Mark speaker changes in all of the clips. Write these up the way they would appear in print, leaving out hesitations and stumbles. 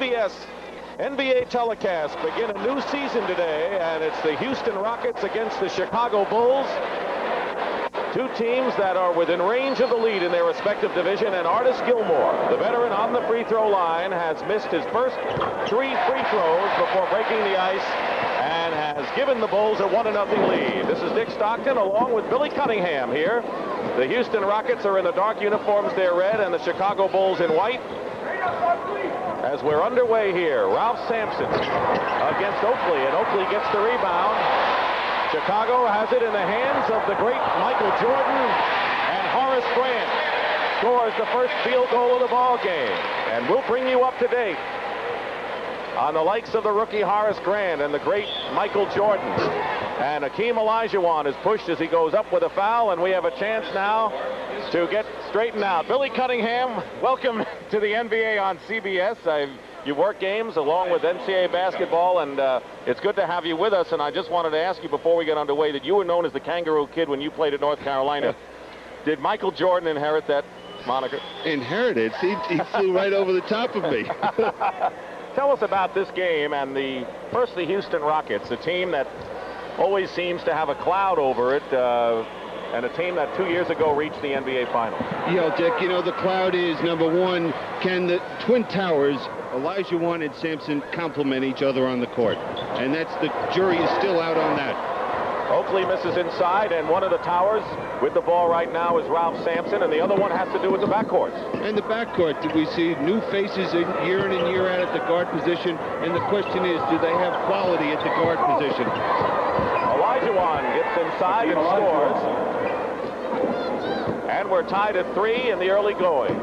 Speaker 1: CBS NBA telecast begin a new season today, and it's the Houston Rockets against the Chicago Bulls. Two teams that are within range of the lead in their respective division, and Artis Gilmore, the veteran on the free throw line, has missed his first 3 free throws before breaking the ice and has given the Bulls a 1-0 lead. This is Dick Stockton along with Billy Cunningham here. The Houston Rockets are in the dark uniforms, they're red, and the Chicago Bulls in white. As we're underway here, Ralph Sampson against Oakley, and Oakley gets the rebound. Chicago has it in the hands of the great Michael Jordan, and Horace Grant scores the first field goal of the ball game. And we'll bring you up to date on the likes of the rookie Horace Grant and the great Michael Jordan. And Hakeem Olajuwon is pushed as he goes up with a foul, and we have a chance now to get straightened out. Billy Cunningham, welcome to the NBA on CBS. You work games along with NCAA basketball, and it's good to have you with us. And I just wanted to ask you before we get underway that you were known as the Kangaroo Kid when you played at North Carolina. Did Michael Jordan inherit that moniker?
Speaker 2: Inherited? He flew right over the top of me.
Speaker 1: Tell us about this game and the Houston Rockets, a team that always seems to have a cloud over it, and a team that 2 years ago reached the NBA Finals.
Speaker 2: Dick, the cloud is, number one, can the Twin Towers, Olajuwon and Sampson, complement each other on the court? And that's the jury is still out on that.
Speaker 1: Oakley misses inside, and one of the towers with the ball right now is Ralph Sampson, and the other one has to do with the backcourt.
Speaker 2: And the backcourt, we see new faces year in and year out at the guard position, and the question is, do they have quality at the guard position?
Speaker 1: Olajuwon gets inside and scores. And we're tied at 3 in the early going.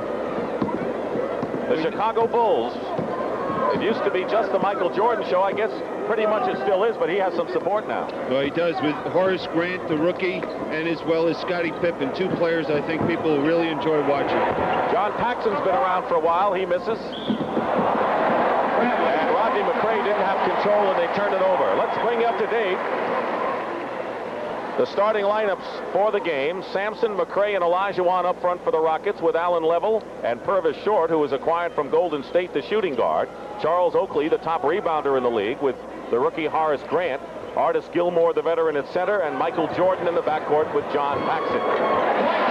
Speaker 1: The Chicago Bulls, it used to be just the Michael Jordan show. I guess pretty much it still is, but he has some support now.
Speaker 2: Well, he does, with Horace Grant, the rookie, and as well as Scottie Pippen, two players I think people really enjoy watching.
Speaker 1: John Paxson's been around for a while. He misses. And Rodney McCray didn't have control, and they turned it over. Let's bring you up to date. The starting lineups for the game: Sampson, McCray, and Olajuwon up front for the Rockets, with Allen Level and Purvis Short, who was acquired from Golden State, the shooting guard. Charles Oakley, the top rebounder in the league, with the rookie Horace Grant. Artis Gilmore, the veteran, at center, and Michael Jordan in the backcourt with John Paxson.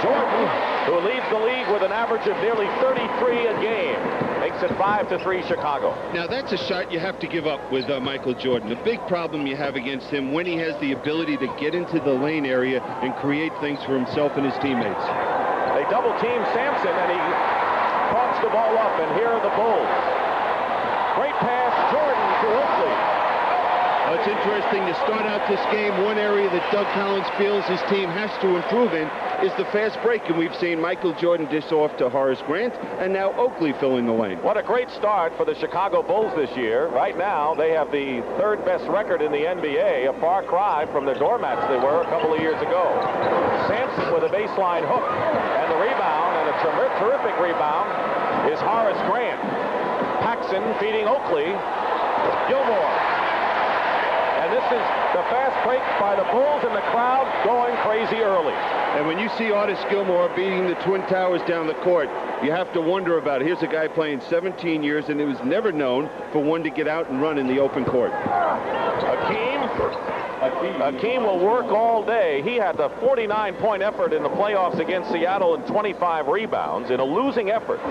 Speaker 1: Jordan, who leads the league with an average of nearly 33 a game, makes it 5-3 Chicago.
Speaker 2: Now that's a shot you have to give up with Michael Jordan. The big problem you have against him when he has the ability to get into the lane area and create things for himself and his teammates.
Speaker 1: They double team Sampson, and he coughs the ball up, and here are the Bulls. Great pass, Jordan to Oakley.
Speaker 2: It's interesting to start out this game. One area that Doug Collins feels his team has to improve in is the fast break, and we've seen Michael Jordan dish off to Horace Grant, and now Oakley filling the lane.
Speaker 1: What a great start for the Chicago Bulls this year. Right now, they have the third best record in the NBA, a far cry from the doormats they were a couple of years ago. Sampson with a baseline hook, and the rebound, and a terrific rebound, is Horace Grant. Paxson feeding Oakley. Gilmore. And this is the fast break by the Bulls, and the crowd going crazy early.
Speaker 2: And when you see Artis Gilmore beating the Twin Towers down the court, you have to wonder about it. Here's a guy playing 17 years, and it was never known for one to get out and run in the open court.
Speaker 1: Hakeem will work all day. He had the 49-point effort in the playoffs against Seattle and 25 rebounds in a losing effort.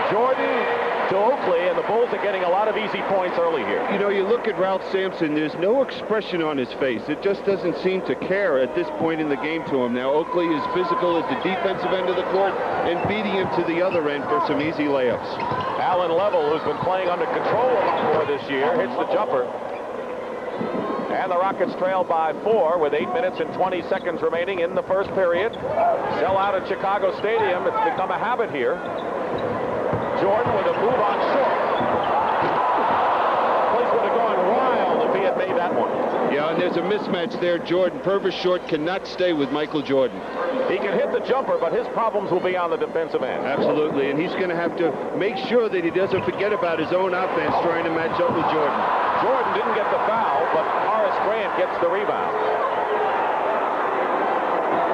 Speaker 1: Jordan to Oakley, and the Bulls are getting a lot of easy points early here.
Speaker 2: You look at Ralph Sampson, there's no expression on his face. It just doesn't seem to care at this point in the game to him. Now, Oakley is physical at the defensive end of the court and beating him to the other end for some easy layups.
Speaker 1: Allen Level, who's been playing under control a lot more this year, hits the jumper. And the Rockets trail by 4 with 8 minutes and 20 seconds remaining in the first period. Sell out at Chicago Stadium. It's become a habit here. Jordan with a move on Short. Place would have gone wild if he had made that one.
Speaker 2: Yeah, and there's a mismatch there. Purvis Short cannot stay with Michael Jordan.
Speaker 1: He can hit the jumper, but his problems will be on the defensive end.
Speaker 2: Absolutely, and he's going to have to make sure that he doesn't forget about his own offense trying to match up with Jordan.
Speaker 1: Jordan didn't get the foul, but Horace Grant gets the rebound.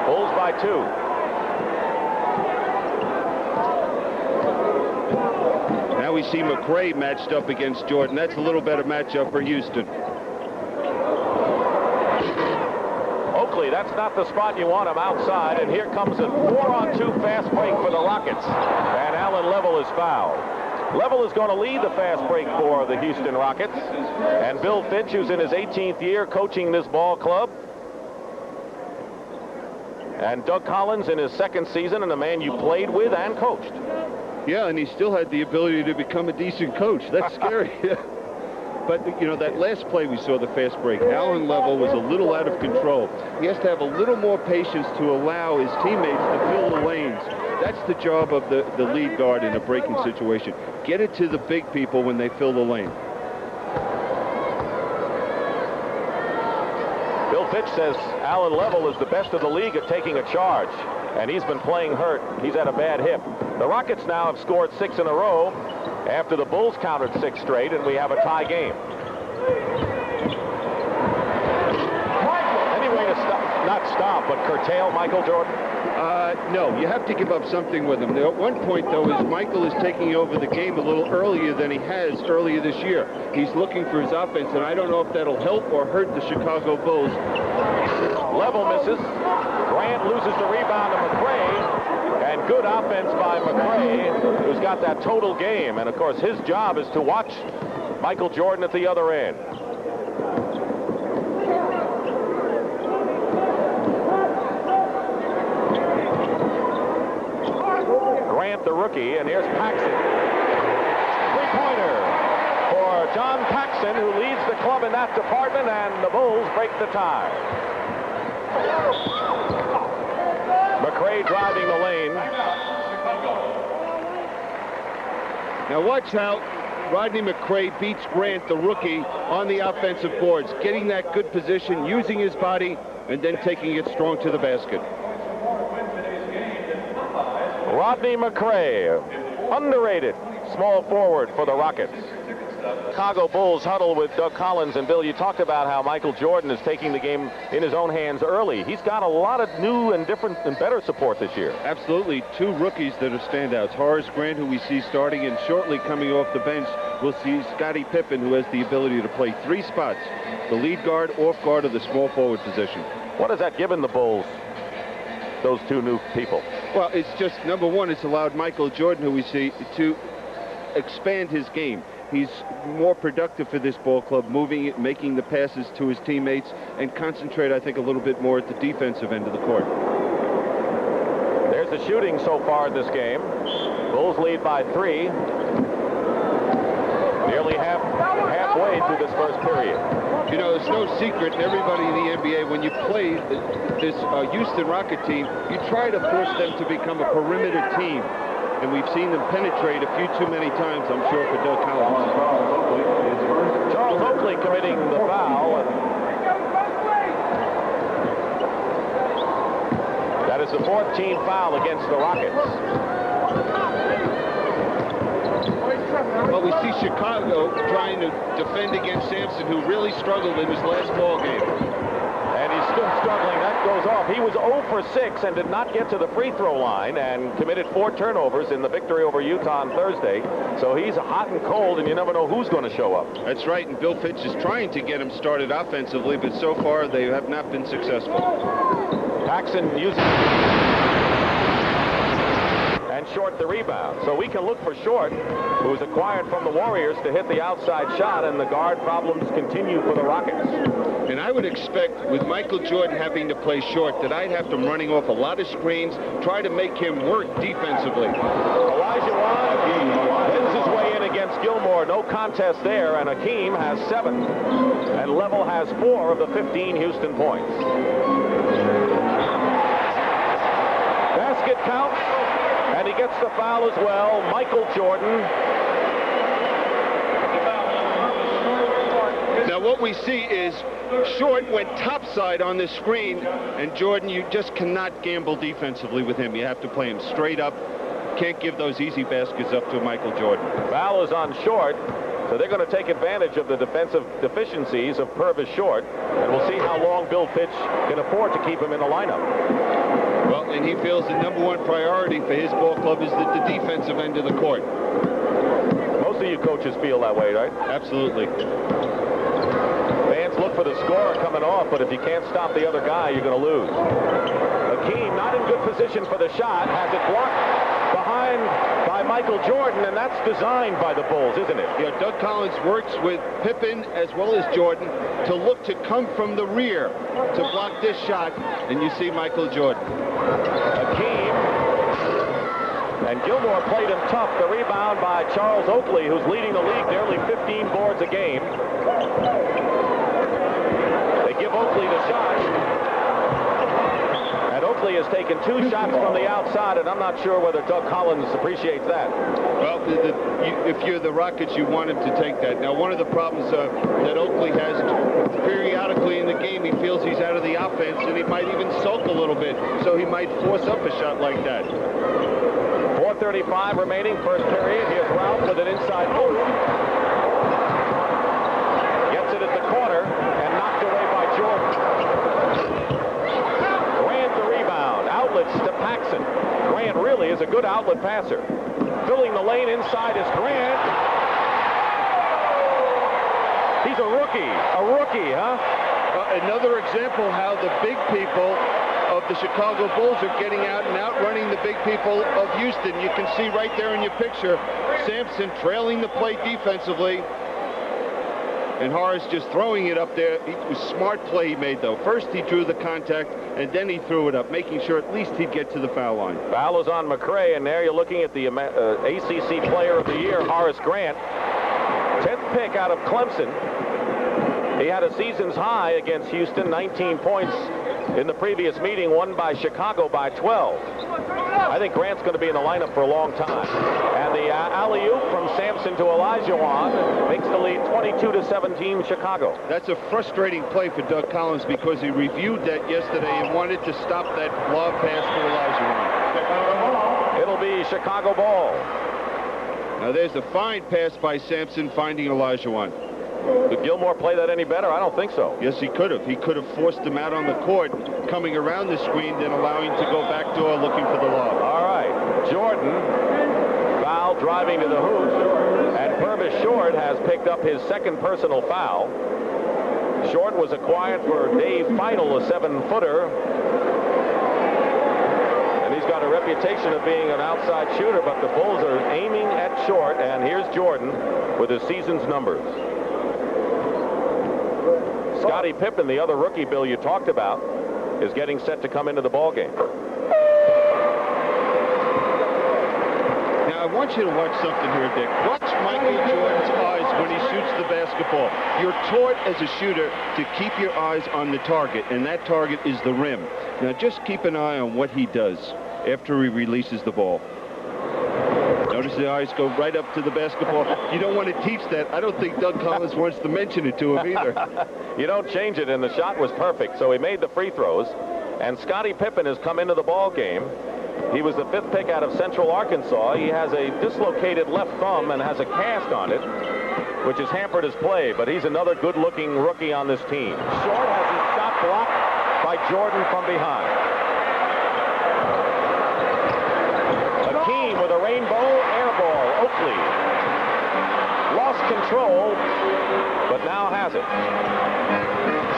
Speaker 1: Bulls by 2.
Speaker 2: now we see McRae matched up against Jordan. That's a little better matchup for Houston.
Speaker 1: Oakley, that's not the spot you want him outside, and here comes a 4-on-2 fast break for the Rockets, and Alan Level is fouled. Level is going to lead the fast break for the Houston Rockets, and Bill Fitch, who's in his 18th year coaching this ball club, and Doug Collins in his 2nd season, and a man you played with and coached.
Speaker 2: Yeah, and he still had the ability to become a decent coach. That's scary. But, you know, that last play we saw, the fast break, Alan Level was a little out of control. He has to have a little more patience to allow his teammates to fill the lanes. That's the job of the lead guard in a breaking situation. Get it to the big people when they fill the lane.
Speaker 1: Bill Fitch says Alan Level is the best of the league at taking a charge, and he's been playing hurt. He's had a bad hip. The Rockets now have scored 6 in a row after the Bulls countered 6 straight, and we have a tie game. Any way to stop, not stop, but curtail Michael Jordan?
Speaker 2: No, you have to give up something with him. At one point, though, is Michael is taking over the game a little earlier than he has earlier this year. He's looking for his offense, and I don't know if that'll help or hurt the Chicago Bulls.
Speaker 1: Level misses. Grant loses the rebound to McRae, and good offense by McRae, who's got that total game. And, of course, his job is to watch Michael Jordan at the other end. Grant, the rookie, and here's Paxson. Three-pointer for John Paxson, who leads the club in that department, and the Bulls break the tie. McRae driving the lane.
Speaker 2: Now watch how Rodney McRae beats Grant, the rookie, on the offensive boards, getting that good position, using his body, and then taking it strong to the basket.
Speaker 1: Rodney McRae, underrated small forward for the Rockets. Chicago Bulls huddle with Doug Collins. And Bill, you talked about how Michael Jordan is taking the game in his own hands early. He's got a lot of new and different and better support this year.
Speaker 2: Absolutely. 2 rookies that are standouts. Horace Grant, who we see starting, and shortly coming off the bench, we'll see Scottie Pippen, who has the ability to play 3 spots: the lead guard, off guard, or the small forward position.
Speaker 1: What has that given the Bulls, those 2 new people?
Speaker 2: Well, it's just, number one, it's allowed Michael Jordan, who we see, to expand his game. He's more productive for this ball club, moving it, making the passes to his teammates, and concentrate, I think, a little bit more at the defensive end of the court.
Speaker 1: There's the shooting so far in this game. Bulls lead by 3. Nearly halfway through this first period.
Speaker 2: You know, it's no secret, everybody in the NBA, when you play this Houston Rocket team, you try to force them to become a perimeter team. And we've seen them penetrate a few too many times, I'm sure, for Doug Collins.
Speaker 1: Charles Oakley committing the foul. That is the 4th team foul against the Rockets.
Speaker 2: Well, we see Chicago trying to defend against Sampson, who really struggled in his last ball game.
Speaker 1: And he's still struggling. That goes off. He was 0 for 6 and did not get to the free throw line and committed 4 turnovers in the victory over Utah on Thursday. So he's hot and cold, and you never know who's going to show up.
Speaker 2: That's right, and Bill Fitch is trying to get him started offensively, but so far they have not been successful.
Speaker 1: Paxson using and Short the rebound. So we can look for Short, who was acquired from the Warriors, to hit the outside shot, and the guard problems continue for the Rockets.
Speaker 2: And I would expect, with Michael Jordan having to play short, that I'd have him running off a lot of screens, try to make him work defensively.
Speaker 1: Elijah Wan wins his way in against Gilmore. No contest there, and Hakeem has 7. And Level has 4 of the 15 Houston points. Basket count, and he gets the foul as well. Michael Jordan.
Speaker 2: Now what we see is Short went topside on this screen, and Jordan, you just cannot gamble defensively with him. You have to play him straight up. Can't give those easy baskets up to Michael Jordan.
Speaker 1: Foul is on Short, so they're going to take advantage of the defensive deficiencies of Purvis Short, and we'll see how long Bill Fitch can afford to keep him in the lineup.
Speaker 2: Well, and he feels the #1 priority for his ball club is the defensive end of the court.
Speaker 1: of you coaches feel that way, right?
Speaker 2: Absolutely.
Speaker 1: Fans look for the scorer coming off, but if you can't stop the other guy, you're going to lose. Hakeem not in good position for the shot, has it blocked behind by Michael Jordan, and that's designed by the Bulls, isn't it?
Speaker 2: Yeah, Doug Collins works with Pippen as well as Jordan to look to come from the rear to block this shot, and you see Michael Jordan.
Speaker 1: Hakeem, and Gilmore played him tough. The rebound by Charles Oakley, who's leading the league nearly 15 boards a game. They give Oakley the shot. And Oakley has taken 2 shots from the outside, and I'm not sure whether Doug Collins appreciates that.
Speaker 2: Well, if you're the Rockets, you want him to take that. Now, one of the problems that Oakley has periodically in the game, he feels he's out of the offense, and he might even sulk a little bit, so he might force up a shot like that.
Speaker 1: 4:35 remaining, first period. Here's Ralph with an inside move. Gets it at the corner and knocked away by Jordan. Grant the rebound. Outlets to Paxson. Grant really is a good outlet passer. Filling the lane inside is Grant. He's a rookie. A rookie, huh?
Speaker 2: Another example how the big people of the Chicago Bulls are getting out and outrunning the big people of Houston. You can see right there in your picture, Sampson trailing the plate defensively, and Horace just throwing it up there. It was a smart play he made, though. First he drew the contact, and then he threw it up, making sure at least he'd get to the foul line.
Speaker 1: Foul is on McRae, and there you're looking at the ACC Player of the Year, Horace Grant. 10th pick out of Clemson. He had a season's high against Houston, 19 points in the previous meeting, won by Chicago by 12. I think Grant's going to be in the lineup for a long time. And the alley-oop from Sampson to Olajuwon makes the lead 22-17 Chicago.
Speaker 2: That's a frustrating play for Doug Collins because he reviewed that yesterday and wanted to stop that lob pass to Olajuwon.
Speaker 1: It'll be Chicago ball.
Speaker 2: Now there's a fine pass by Sampson finding Olajuwon.
Speaker 1: Could Gilmore play that any better? I don't think so.
Speaker 2: Yes, he could have. He could have forced him out on the court, coming around the screen, then allowing him to go backdoor looking for the lob.
Speaker 1: All right. Jordan, foul, driving to the hoop. And Purvis Short has picked up his second personal foul. Short was acquired for Dave Feigl, a 7-footer. And he's got a reputation of being an outside shooter, but the Bulls are aiming at Short. And here's Jordan with his season's numbers. Scottie Pippen, the other rookie, Bill, you talked about, is getting set to come into the ballgame.
Speaker 2: Now, I want you to watch something here, Dick. Watch Michael Jordan's eyes when he shoots the basketball. You're taught as a shooter to keep your eyes on the target, and that target is the rim. Now, just keep an eye on what he does after he releases the ball. Notice the eyes go right up to the basketball. You don't want to teach that. I don't think Doug Collins wants to mention it to him either.
Speaker 1: You don't change it, and the shot was perfect, so he made the free throws. And Scottie Pippen has come into the ball game. He was the 5th pick out of Central Arkansas. He has a dislocated left thumb and has a cast on it, which has hampered his play, but he's another good-looking rookie on this team. Short has his shot blocked by Jordan from behind. Hakeem with a rainbow air ball. Oakley lost control, but now has it.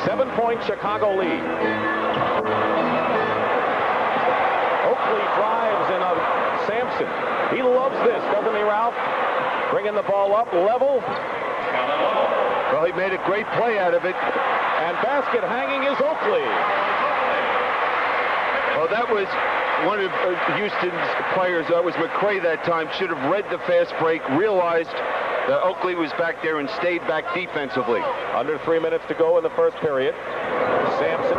Speaker 1: 7-point Chicago lead. Oakley drives in on Sampson. He loves this, doesn't he, Ralph? Bringing the ball up, level.
Speaker 2: Well, he made a great play out of it.
Speaker 1: And basket hanging is Oakley.
Speaker 2: Well, that was one of Houston's players. That was McRae that time. Should have read the fast break, realized that Oakley was back there and stayed back defensively.
Speaker 1: Under 3 minutes to go in the first period. Sampson.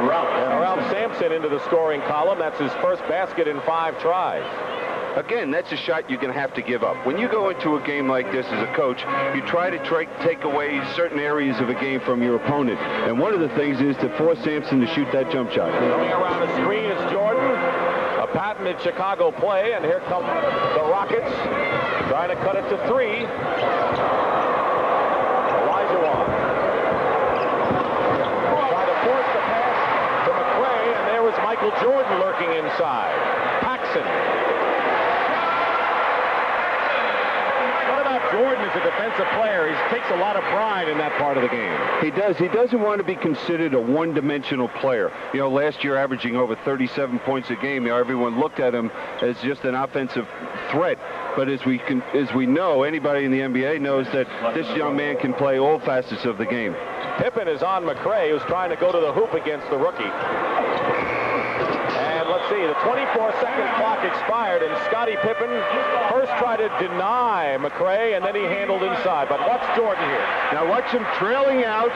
Speaker 1: Ralph Sampson into the scoring column. That's his first basket in 5 tries.
Speaker 2: Again, that's a shot you're going to have to give up. When you go into a game like this as a coach, you try to take away certain areas of a game from your opponent. And one of the things is to force Sampson to shoot that jump shot.
Speaker 1: Coming around the screen is Jordan. A patented Chicago play, and here come the Rockets trying to cut it to 3. Olajuwon trying to force the pass to McRae, and there was Michael Jordan lurking inside. Paxson. Jordan is a defensive player. He takes a lot of pride in that part of the game.
Speaker 2: He does. He doesn't want to be considered a one-dimensional player. You know, last year averaging over 37 points a game, you know, everyone looked at him as just an offensive threat. But as we know, anybody in the NBA knows that this young man can play all facets of the game.
Speaker 1: Pippen is on McRae, who's trying to go to the hoop against the rookie. And let's see, the 24-second clock expired, and Scottie Pippen first tried to deny McRae, and then he handled inside. But watch Jordan here.
Speaker 2: Now watch him trailing out.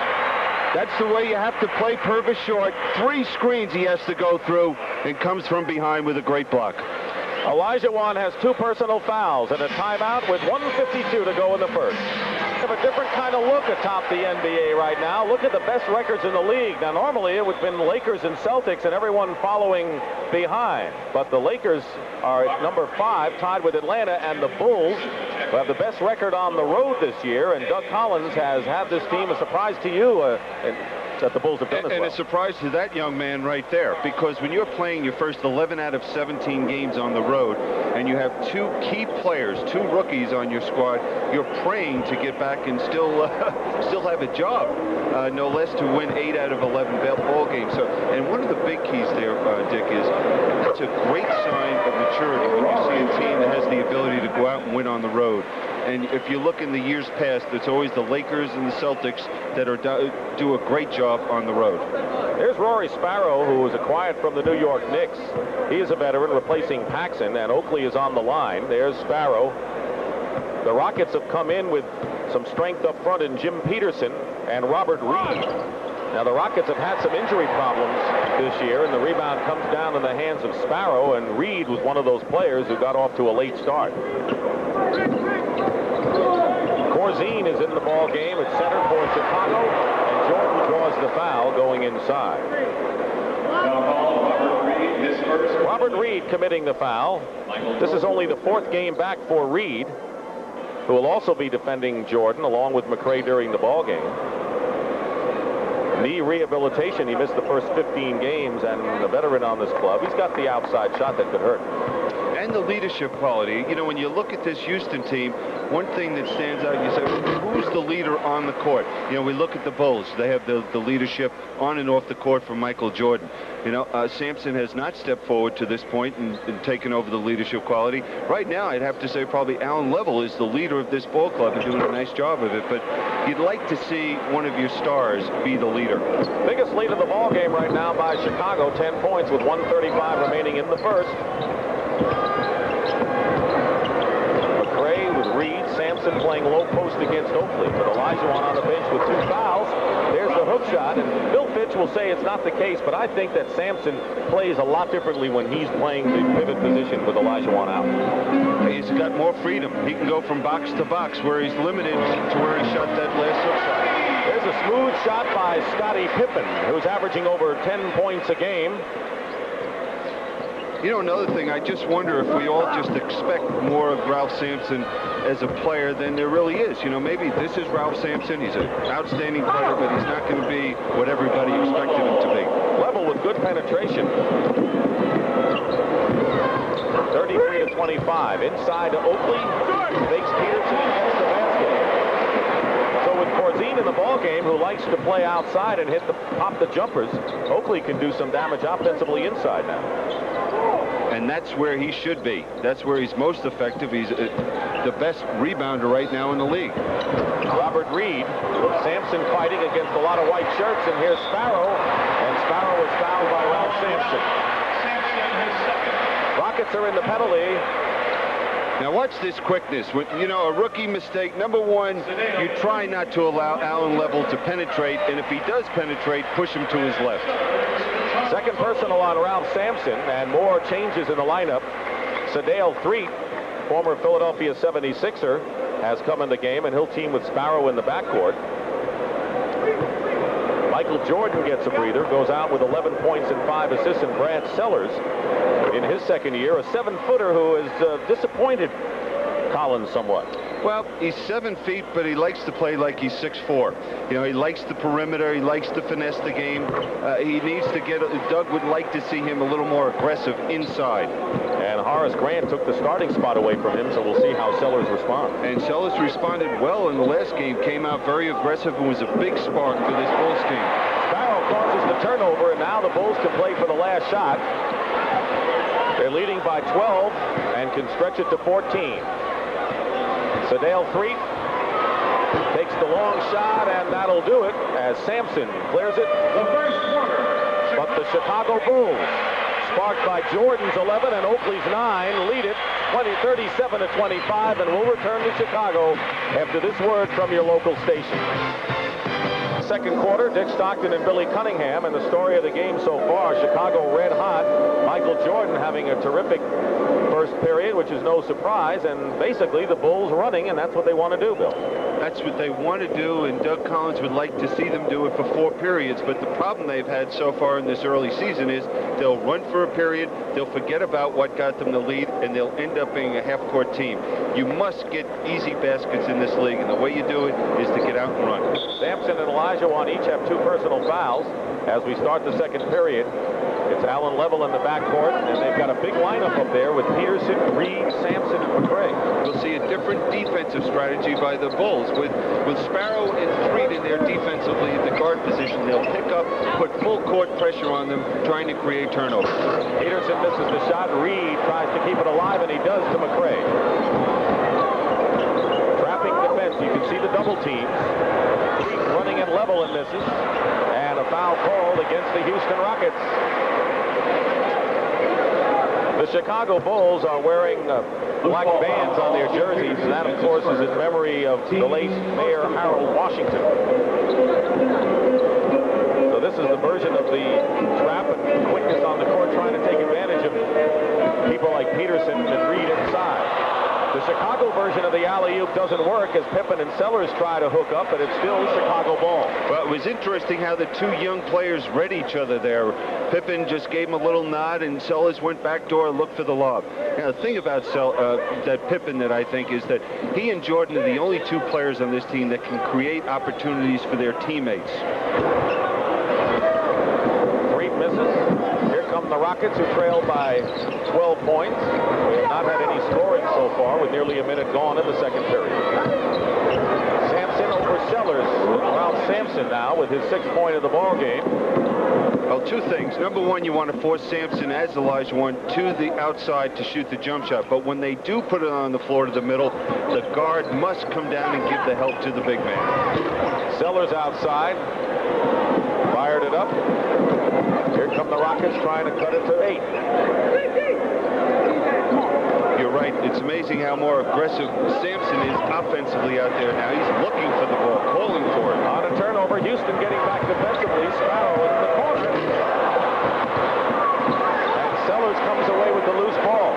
Speaker 2: That's the way you have to play Purvis short. 3 screens he has to go through, and comes from behind with a great block.
Speaker 1: Olajuwon has 2 personal fouls and a timeout with 1:52 to go in the first. Have a different kind of look atop the NBA right now. Look at the best records in the league. Now, normally it would have been Lakers and Celtics and everyone following behind. But the Lakers are at number 5, tied with Atlanta and the Bulls, who have the best record on the road this year. And Doug Collins has had this team a surprise to you that the Bulls have done as well.
Speaker 2: And a surprise to that young man right there, because when you're playing your first 11 out of 17 games on the road, and you have 2 key players, 2 rookies on your squad, you're praying to get back and still have a job, no less, to win 8 out of 11 ball games. So, and one of the big keys there, Dick, is that's a great sign of maturity when you see a team that has the ability to go out and win on the road. And if you look in the years past, it's always the Lakers and the Celtics that do a great job on the road.
Speaker 1: Here's Rory Sparrow, who was acquired from the New York Knicks. He is a veteran replacing Paxson, and Oakley is on the line. There's Sparrow. The Rockets have come in with some strength up front in Jim Peterson and Robert Reed. Now, the Rockets have had some injury problems this year, and the rebound comes down in the hands of Sparrow, and Reed was one of those players who got off to a late start. Corzine is in the ball game at center for Chicago, and Jordan draws the foul going inside. Robert Reed committing the foul. This is only the 4th game back for Reed, who will also be defending Jordan along with McRae during the ball game. Knee rehabilitation. He missed the first 15 games, and a veteran on this club. He's got the outside shot that could hurt.
Speaker 2: And the leadership quality. You know, when you look at this Houston team, one thing that stands out, you say, who's the leader on the court? You know, we look at the Bulls. They have the leadership on and off the court from Michael Jordan. You know, Sampson has not stepped forward to this point and taken over the leadership quality. Right now, I'd have to say probably Alan Level is the leader of this ball club and doing a nice job of it. But you'd like to see one of your stars be the leader.
Speaker 1: Biggest lead of the ball game right now by Chicago, 10 points with 1:35 remaining in the first. McRae with Reed, Sampson playing low post against Oakley, but Olajuwon on the bench with 2 fouls. There's the hook shot, and Bill Fitch will say it's not the case, but I think that Sampson plays a lot differently when he's playing the pivot position with Olajuwon out.
Speaker 2: He's got more freedom. He can go from box to box, where he's limited to where he shot that last hook shot.
Speaker 1: There's a smooth shot by Scottie Pippen, who's averaging over 10 points a game.
Speaker 2: You know, another thing, I just wonder if we all just expect more of Ralph Sampson as a player than there really is. You know, maybe this is Ralph Sampson. He's an outstanding player, but he's not going to be what everybody expected him to be.
Speaker 1: Level with good penetration. 33 to 25. Inside to Oakley. Fakes Peterson and gets the basket. So with Corzine in the ball game, who likes to play outside and pop the jumpers, Oakley can do some damage offensively inside now.
Speaker 2: And that's where he should be. That's where he's most effective. He's the best rebounder right now in the league.
Speaker 1: Robert Reed, Sampson fighting against a lot of white shirts, and here's Sparrow, and Sparrow is fouled by Ralph Sampson. Rockets are in the penalty.
Speaker 2: Now watch this quickness. When, you know, a rookie mistake, number one, you try not to allow Alan Level to penetrate, and if he does penetrate, push him to his left.
Speaker 1: Second personal on Ralph Sampson, and more changes in the lineup. Sedale Threatt, former Philadelphia 76er, has come in the game, and he'll team with Sparrow in the backcourt. Michael Jordan gets a breather, goes out with 11 points and 5 assists, and Brad Sellers in his second year, a 7-footer who has disappointed Collins somewhat.
Speaker 2: Well, he's 7 feet, but he likes to play like he's 6'4". You know, he likes the perimeter. He likes to finesse the game. He needs to get. Doug would like to see him a little more aggressive inside.
Speaker 1: And Horace Grant took the starting spot away from him, so we'll see how Sellers responds.
Speaker 2: And Sellers responded well in the last game. Came out very aggressive and was a big spark for this Bulls team.
Speaker 1: Sparrow causes the turnover, and now the Bulls can play for the last shot. They're leading by 12 and can stretch it to 14. Sedale Threet takes the long shot, and that'll do it as Sampson clears it. But the Chicago Bulls, sparked by Jordan's 11 and Oakley's 9, lead it 37-25, and will return to Chicago after this word from your local station. Second quarter, Dick Stockton and Billy Cunningham, and the story of the game so far, Chicago red hot. Michael Jordan having a terrific first period, which is no surprise, and basically the Bulls running, and that's what they want to do, Bill.
Speaker 2: That's what they want to do, and Doug Collins would like to see them do it for 4 periods, but the problem they've had so far in this early season is they'll run for a period, they'll forget about what got them the lead, and they'll end up being a half-court team. You must get easy baskets in this league, and the way you do it is to get out and run.
Speaker 1: Sampson and Olajuwon each have 2 personal fouls as we start the second period. It's Allen Level in the backcourt, and they've got a big lineup up there with Peterson, Reed, Sampson, and McRae.
Speaker 2: We'll see a different defensive strategy by the Bulls. With Sparrow and Threet in there defensively at the guard position, they'll pick up, put full court pressure on them, trying to create turnovers.
Speaker 1: Peterson misses the shot. Reed tries to keep it alive, and he does to McRae. Trapping defense. You can see the double team. Threet running at Level and misses. And a foul called against the Houston Rockets. The Chicago Bulls are wearing black bands on their jerseys, and that, of course, is in memory of the late Mayor Harold Washington. So this is the version of the trap and quickness on the court, trying to take advantage of people like Peterson and Reed inside. The Chicago version of the alley-oop doesn't work as Pippen and Sellers try to hook up, but it's still Chicago ball.
Speaker 2: Well, it was interesting how the 2 young players read each other there. Pippen just gave him a little nod, and Sellers went back door and looked for the lob. Now, the thing about that Pippen that I think is that he and Jordan are the only 2 players on this team that can create opportunities for their teammates.
Speaker 1: Threet misses. Here come the Rockets, who trail by 12 points. Not had any scoring so far, with nearly a minute gone in the second period. Sampson over Sellers. Around Sampson now with his 6th point of the ball game.
Speaker 2: Well, 2 things. Number 1, you want to force Sampson as Olajuwon to the outside to shoot the jump shot. But when they do put it on the floor to the middle, the guard must come down and give the help to the big man.
Speaker 1: Sellers outside. Fired it up. Here come the Rockets trying to cut it to 8.
Speaker 2: You're right. It's amazing how more aggressive Sampson is offensively out there now. He's looking for the ball, calling for it.
Speaker 1: On a turnover, Houston getting back defensively. Sparrow in the corner. And Sellers comes away with the loose ball.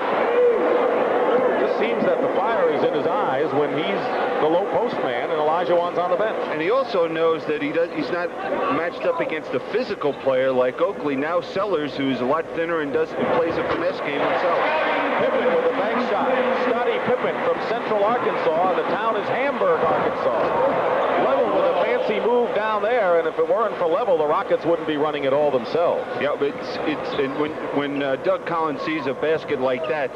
Speaker 1: It just seems that the fire is in his eyes when he's the low post man and Olajuwon's on the bench.
Speaker 2: And he also knows that he's not matched up against a physical player like Oakley. Now Sellers, who's a lot thinner and plays a finesse game himself.
Speaker 1: Pippen with a bank shot. Scottie Pippen from Central Arkansas. The town is Hamburg, Arkansas. Level with a fancy move down there, and if it weren't for Level, the Rockets wouldn't be running it all themselves.
Speaker 2: Yeah, but when Doug Collins sees a basket like that,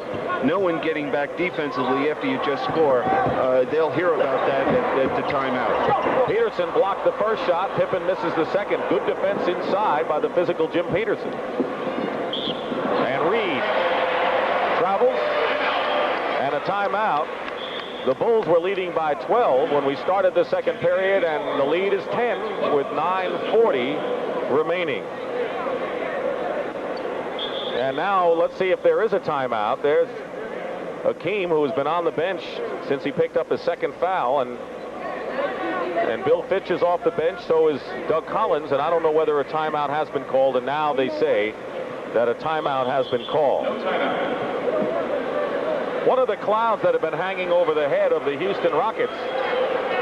Speaker 2: no one getting back defensively after you just score, they'll hear about that at the timeout.
Speaker 1: Peterson blocked the first shot. Pippen misses the second. Good defense inside by the physical Jim Peterson. And Reed travels, and a timeout. The Bulls were leading by 12 when we started the second period, and the lead is 10 with 9:40 remaining. And now let's see if there is a timeout. There's Hakeem, who has been on the bench since he picked up his 2nd foul, and Bill Fitch is off the bench, so is Doug Collins, and I don't know whether a timeout has been called, and now they say that a timeout has been called. One of the clouds that have been hanging over the head of the Houston Rockets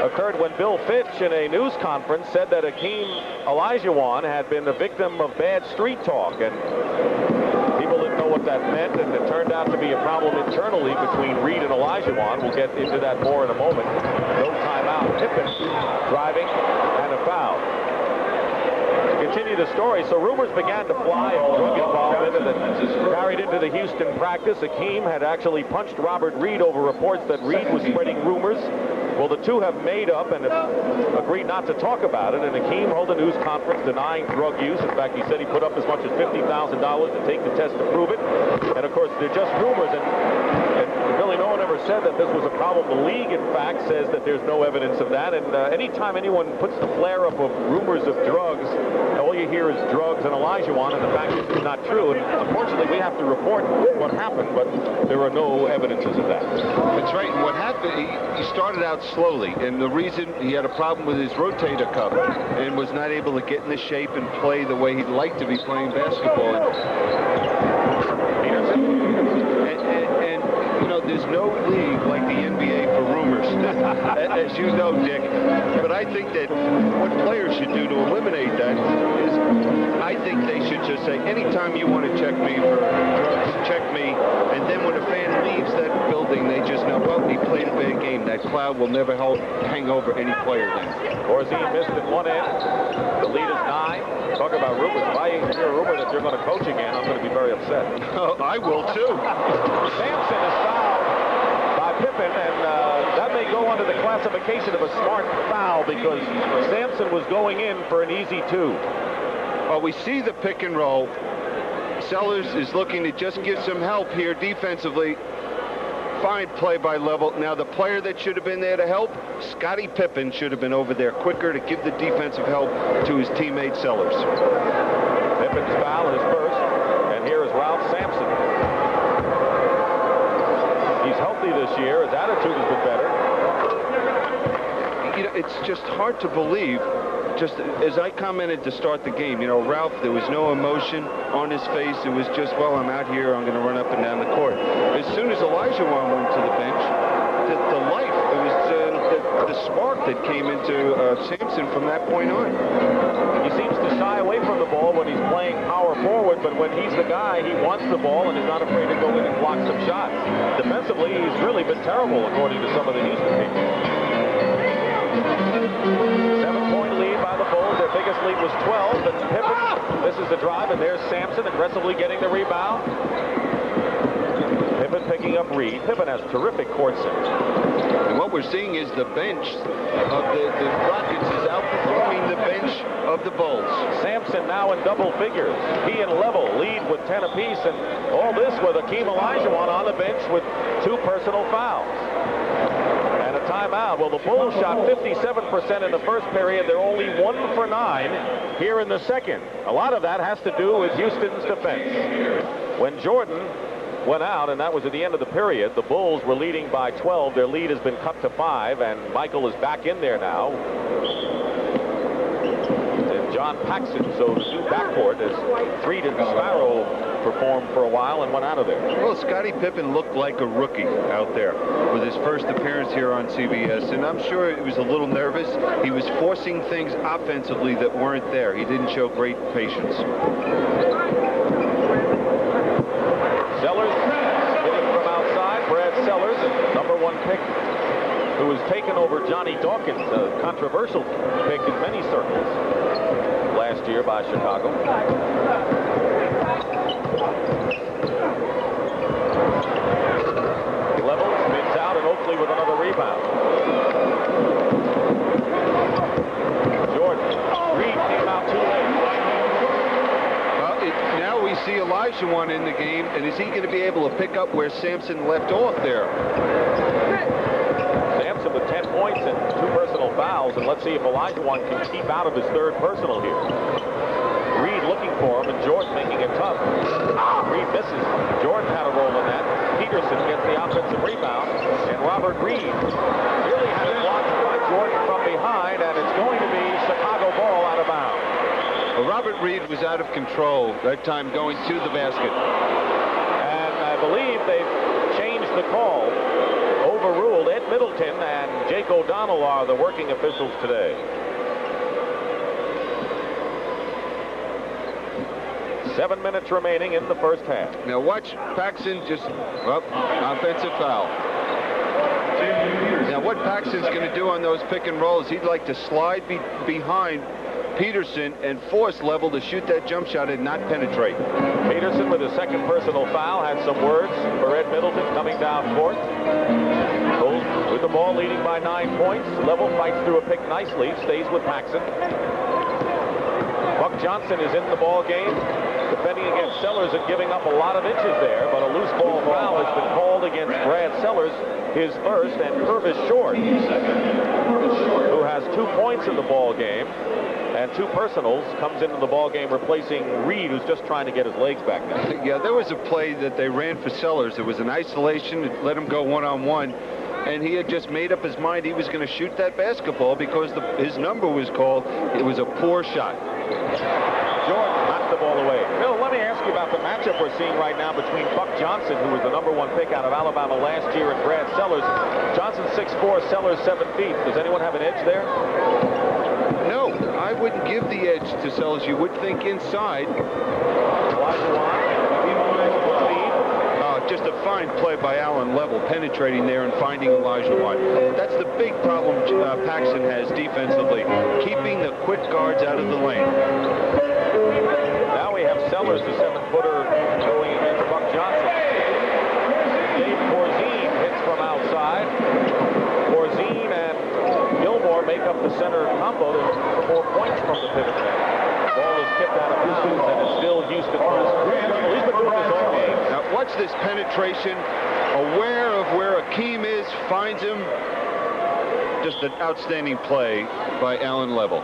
Speaker 1: occurred when Bill Fitch in a news conference said that Hakeem Olajuwon had been the victim of bad street talk, and people didn't know what what that meant, and it turned out to be a problem internally between Reed and Olajuwon. We'll get into that more in a moment. No timeout. Pippen driving and a foul. Continue the story. So rumors began to fly of drug involvement that carried into the Houston practice. Hakeem had actually punched Robert Reed over reports that Reed was spreading rumors. Well, the two have made up and have agreed not to talk about it. And Hakeem held a news conference denying drug use. In fact, he said he put up as much as $50,000 to take the test to prove it. And of course, they're just rumors. And really, no one ever said that this was a problem. The league, in fact, says that there's no evidence of that. And anytime anyone puts the flare up of rumors of drugs, all you hear is drugs and Olajuwon, and the fact is it's not true. And unfortunately, we have to report what happened, but there are no evidences of that.
Speaker 2: That's right. And what happened, he started out slowly, and the reason he had a problem with his rotator cuff and was not able to get in the shape and play the way he'd like to be playing basketball. And you know, there's no league like the NBA for rumors, as you know, Dick. But I think that what players should do to eliminate that is, I think they should just say, anytime you want to check me for drugs, check me. And then when a fan leaves that building, they just know, well, he played a bad game. That cloud will never hang over any player then.
Speaker 1: Corzine missed at one end. The lead is 9. Talk about rumors. If I hear a rumor that you're going to coach again, I'm going to be very upset.
Speaker 2: Oh, I will too.
Speaker 1: Sampson is fouled by Pippen, and that may go under the classification of a smart foul because Sampson was going in for an easy 2.
Speaker 2: Well, we see the pick and roll. Sellers is looking to just give some help here defensively. Fine play by Level. Now, the player that should have been there to help, Scottie Pippen, should have been over there quicker to give the defensive help to his teammate Sellers.
Speaker 1: Pippen's foul is first, and here is Ralph Sampson. He's healthy this year. His attitude has been better.
Speaker 2: You know, it's just hard to believe. Just as I commented to start the game, you know, Ralph, there was no emotion on his face. It was just, well, I'm out here. I'm going to run up and down the court. As soon as Olajuwon went to the bench, the life, it was the spark that came into Sampson from that point on.
Speaker 1: He seems to shy away from the ball when he's playing power forward, but when he's the guy, he wants the ball and is not afraid to go in and block some shots. Defensively, he's really been terrible, according to some of the Houston people. 7-point lead by the Bulls. Their biggest lead was 12. And Pippen, this is the drive, and there's Sampson aggressively getting the rebound. Pippen picking up Reed. Pippen has terrific court sense.
Speaker 2: And what we're seeing is the bench of the Rockets is outperforming the bench of the Bulls. Sampson
Speaker 1: now in double figures. He and Level lead with 10 apiece, and all this with Hakeem Olajuwon on the bench with 2 personal fouls. And a timeout. Well, the Bulls shot 57% in the first period. They're only 1 for 9 here in the second. A lot of that has to do with Houston's defense. When Jordan went out, and that was at the end of the period, the Bulls were leading by 12. Their lead has been cut to 5, and Michael is back in there now. And John Paxson, so the new backcourt as Reed and Sparrow performed for a while and went out of there.
Speaker 2: Well, Scottie Pippen looked like a rookie out there with his first appearance here on CBS, and I'm sure he was a little nervous. He was forcing things offensively that weren't there. He didn't show great patience.
Speaker 1: Sellers hitting from outside. Brad Sellers, #1 pick, who was taken over Johnny Dawkins, a controversial pick in many circles last year by Chicago. Level spins out, and Oakley with another rebound. Jordan. Reed came out too late.
Speaker 2: Now we see Olajuwon in the game, and is he going to be able to pick up where Sampson left off there?
Speaker 1: Sampson with 10 points and 2 personal fouls, and let's see if Olajuwon can keep out of his 3rd personal here. Reed looking for him, and Jordan making it tough. Reed misses. Jordan had a role in that. Peterson gets the offensive rebound, and Robert Reed really had it blocked by Jordan from behind, and it's going to be Chicago ball out of bounds.
Speaker 2: Well, Robert Reed was out of control that time going to the basket.
Speaker 1: And I believe they've changed the call. Overruled. Ed Middleton and Jake O'Donnell are the working officials today. 7 minutes remaining in the first half.
Speaker 2: Now watch Paxson just, offensive foul. Now what Paxson's going to do on those pick and rolls, he'd like to slide behind Peterson and force Level to shoot that jump shot and not penetrate.
Speaker 1: Peterson with his second personal foul had some words for Ed Middleton coming down court. Bulls with the ball leading by 9 points. Level fights through a pick nicely, stays with Paxson. Buck Johnson is in the ball game, defending against Sellers and giving up a lot of inches there, but a loose ball foul has been called against Brad Sellers, his first, and Purvis Short, who has 2 points in the ball game and 2 personals, comes into the ball game replacing Reed, who's just trying to get his legs back now.
Speaker 2: Yeah, there was a play that they ran for Sellers. It was an isolation, it let him go one-on-one, and he had just made up his mind he was going to shoot that basketball because his number was called. It was a poor shot.
Speaker 1: Jordan knocks the ball away. Bill, let me ask you about the matchup we're seeing right now between Buck Johnson, who was the #1 pick out of Alabama last year, and Brad Sellers. Johnson 6'4", Sellers 7 feet. Does anyone have an edge there?
Speaker 2: No, I wouldn't give the edge to Sellers. You would think inside. Just a fine play by Allen Level, penetrating there and finding Olajuwon. That's the big problem Paxson has defensively, keeping the quick guards out of the lane.
Speaker 1: Now we have Sellers, the 7-footer, going against Buck Johnson. Dave Corzine hits from outside. Corzine and Gilmore make up the center combo. There's 4 points from the pivot man. The ball is kicked out of bounds, and it's still Houston. He's been doing this all game.
Speaker 2: Now watch this penetration, aware of where Akeem is, finds him. Just an outstanding play by Allen Level.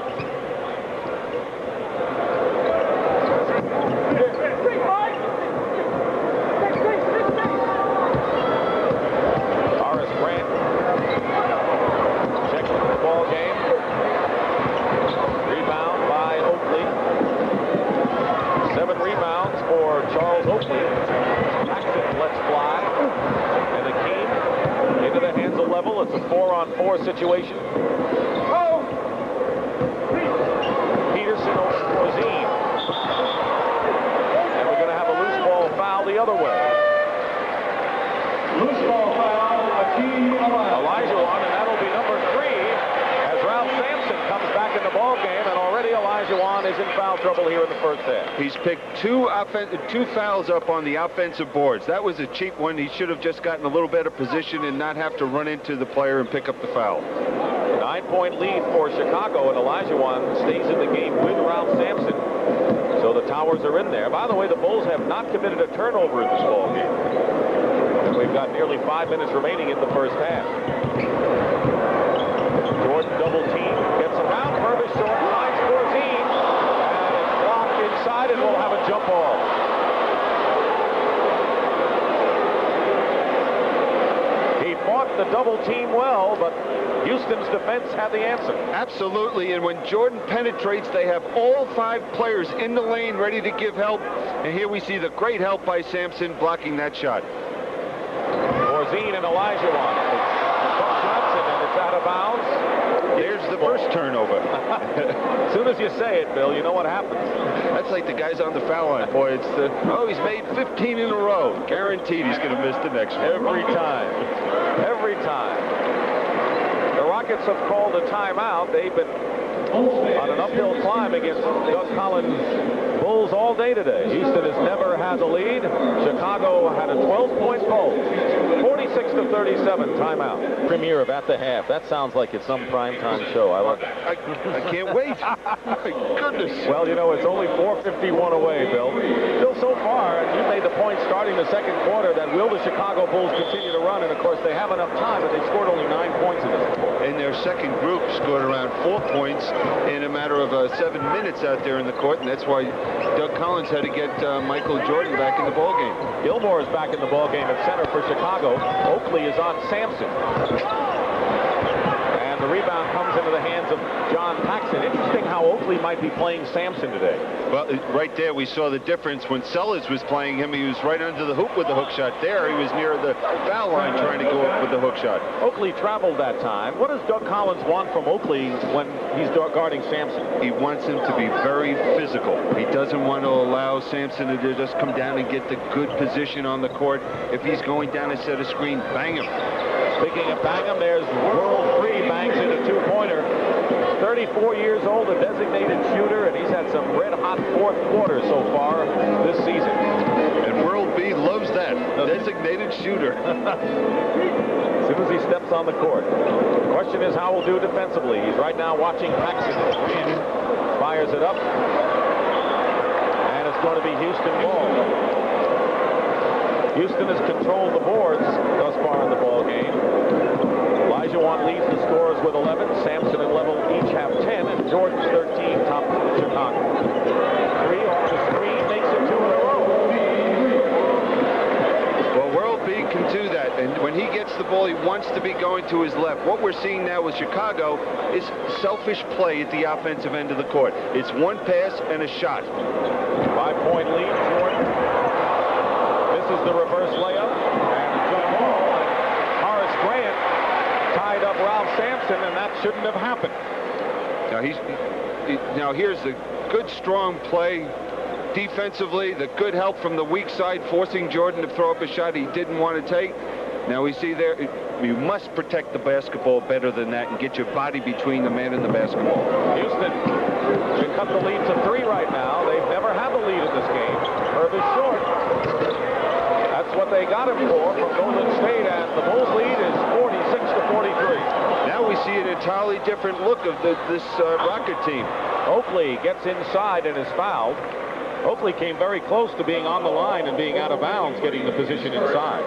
Speaker 1: Horace Grant checks the ball game. Rebound by Oakley. 7 rebounds for Charles Oakley. Paxson lets fly. And Akeem into the hands of Level. It's a 4-on-4 situation. Peterson over Corzine. And we're going to have a loose ball foul the other way.
Speaker 3: Loose ball foul, Akeem
Speaker 1: Olajuwon, and that'll be number 3 as Ralph Sampson comes back in the ball game, and already Olajuwon is in foul trouble here in the first half.
Speaker 2: He's picked 2 fouls up on the offensive boards. That was a cheap one. He should have just gotten a little better position and not have to run into the player and pick up the foul.
Speaker 1: 9-point lead for Chicago, and Olajuwon stays in the game with Ralph Sampson. So the Towers are in there. By the way, the Bulls have not committed a turnover in this ball game. And we've got nearly 5 minutes remaining in the first half. Jordan double team, gets around Purvis Short, finds Corzine, and it's blocked inside, and we'll have a jump ball. He fought the double team well, but Houston's defense had the answer.
Speaker 2: Absolutely, and when Jordan penetrates, they have all 5 players in the lane ready to give help. And here we see the great help by Sampson blocking that shot.
Speaker 1: Corzine and Olajuwon. Buck Johnson, and it's out of bounds.
Speaker 2: There's the first turnover.
Speaker 1: As soon as you say it, Bill, you know what happens.
Speaker 2: That's like the guys on the foul line. Boy, it's he's made 15 in a row. Guaranteed he's going to miss the next one.
Speaker 1: Every time. Every time. The Rockets have called a timeout. They've been on an uphill climb against Doug Collins' Bulls all day today. Houston has never had the lead. Chicago had a 12-point goal. 46-37 timeout. Premiere of At the Half. That sounds like it's some primetime show. I love it.
Speaker 2: I can't wait. My goodness.
Speaker 1: Well, you know, it's only 4:51 away, Bill. Still so far, you made the point starting the second quarter that will the Chicago Bulls continue to run? And, of course, they have enough time, but they scored only 9 points in this quarter.
Speaker 2: And their second group scored around 4 points in a matter of 7 minutes out there in the court, and that's why Doug Collins had to get Michael Jordan back in the ballgame.
Speaker 1: Gilmore is back in the ballgame at center for Chicago. Oakley is on Sampson. And the rebound comes into the hands of John Paxson. Interesting how how Oakley might be playing Sampson today.
Speaker 2: Well, right there we saw the difference when Sellers was playing him. He was right under the hoop with the hook shot. There he was near the foul line trying to go up with the hook shot.
Speaker 1: Oakley traveled that time. What does Doug Collins want from Oakley when he's guarding Sampson?
Speaker 2: He wants him to be very physical. He doesn't want to allow Sampson to just come down and get the good position on the court. If he's going down and set a screen, bang him.
Speaker 1: Speaking of bang him, there's World Free bangs in a two-pointer. 34 years old, a designated shooter, and he's had some red-hot fourth quarter so far this season.
Speaker 2: And World B loves that, designated shooter.
Speaker 1: As soon as he steps on the court. The question is how he'll do defensively. He's right now watching Paxson. Fires it up. And it's going to be Houston ball. Houston has controlled the boards thus far in the ball game. Olajuwon leads the scorers with 11. Sampson and Level each have 10, and Jordan's 13 top Chicago. 3 off the screen makes it 2 in a row.
Speaker 2: Well, World B can do that, and when he gets the ball, he wants to be going to his left. What we're seeing now with Chicago is selfish play at the offensive end of the court. It's one pass and a shot.
Speaker 1: 5-point lead, Jordan. This is the reverse layup, and jump ball. Horace Grant tied up Ralph Sampson, and that shouldn't have happened.
Speaker 2: Now here's the good strong play defensively, the good help from the weak side, forcing Jordan to throw up a shot he didn't want to take. Now we see there, you must protect the basketball better than that and get your body between the man and the basketball.
Speaker 1: Houston can cut the lead to 3 right now. They've never had the lead in this game. Herb is short. That's what they got him for from Golden State, and the Bulls lead is 46-43.
Speaker 2: Now we see an entirely different look of this Rocket team.
Speaker 1: Oakley gets inside and is fouled. Oakley came very close to being on the line and being out of bounds, getting the position inside.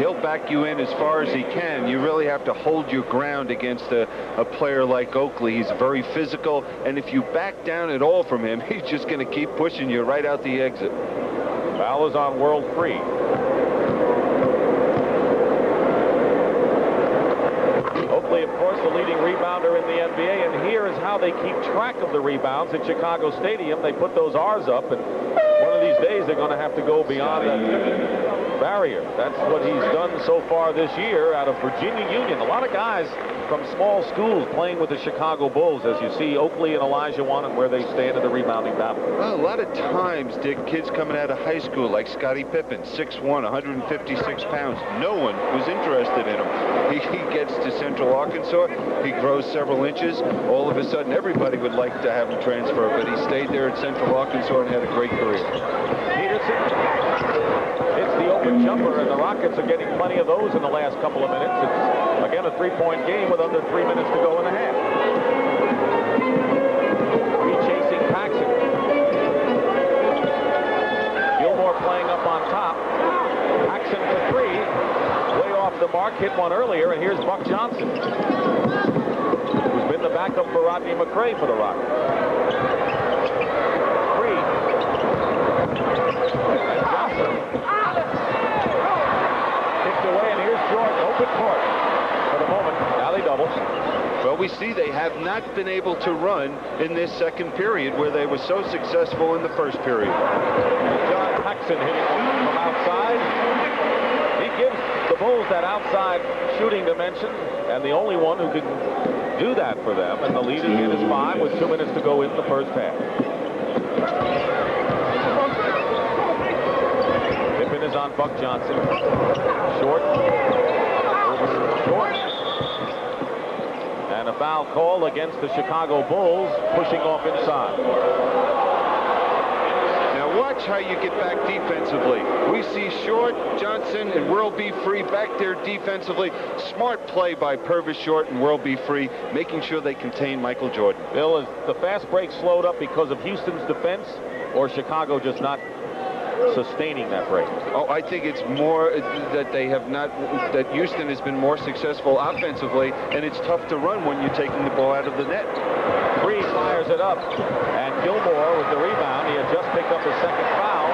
Speaker 2: He'll back you in as far as he can. You really have to hold your ground against a player like Oakley. He's very physical, and if you back down at all from him, he's just going to keep pushing you right out the exit.
Speaker 1: Foul is on World Free. Oakley, of course, the leading rebounder in the NBA, and here is how they keep track of the rebounds at Chicago Stadium. They put those R's up, and one of these days they're going to have to go beyond that barrier. That's what he's done so far this year out of Virginia Union. A lot of guys from small schools playing with the Chicago Bulls, as you see Oakley and Olajuwon and where they stand in the rebounding battle.
Speaker 2: Well, a lot of times, Dick, kids coming out of high school like Scottie Pippen, 6'1", 156 pounds. No one was interested in him. He gets to Central Arkansas, he grows several inches. All of a sudden, everybody would like to have him transfer, but he stayed there at Central Arkansas and had a great career.
Speaker 1: Peterson hits the open jumper, and the Rockets are getting plenty of those in the last couple of minutes. It's, again, a 3-point game with under 3 minutes to go in the half. Chasing Paxson. Gilmore playing up on top. Paxson for 3. Way off the mark, hit one earlier, and here's Buck Johnson, who's been the backup for Rodney McRae for the Rockets. 3. And Johnson. Kicked away, and here's Jordan, open court for the moment. Now they double.
Speaker 2: Well, we see they have not been able to run in this second period where they were so successful in the first period.
Speaker 1: John Paxson hitting from outside. He gives the Bulls that outside shooting dimension, and the only one who can do that for them, and the lead again is 5 with 2 minutes to go in the first half. Pippen is on Buck Johnson. Short. Short. And a foul call against the Chicago Bulls, pushing off inside.
Speaker 2: Now watch how you get back defensively. We see Short, Johnson, and World B. Free back there defensively. Smart play by Purvis Short and World B. Free, making sure they contain Michael Jordan.
Speaker 1: Bill, is the fast break slowed up because of Houston's defense, or Chicago just not sustaining that break?
Speaker 2: Oh, I think it's more that they have not, that Houston has been more successful offensively, and it's tough to run when you're taking the ball out of the net.
Speaker 1: Free fires it up, and Gilmore with the rebound. He had just picked up his second foul.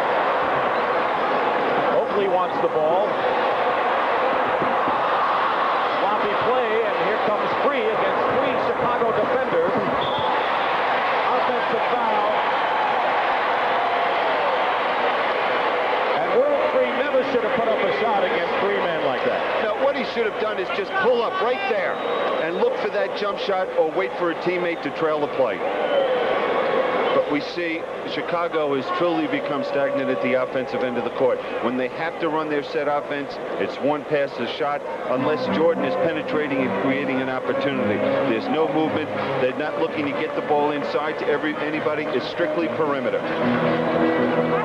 Speaker 1: Oakley wants the ball. Sloppy play, and here comes Free against 3 Chicago defenders.
Speaker 2: should have done is just pull up right there and look for that jump shot or wait for a teammate to trail the play. But we see Chicago has truly become stagnant at the offensive end of the court. When they have to run their set offense, it's one pass a shot unless Jordan is penetrating and creating an opportunity. There's no movement. They're not looking to get the ball inside to anybody. It's strictly perimeter.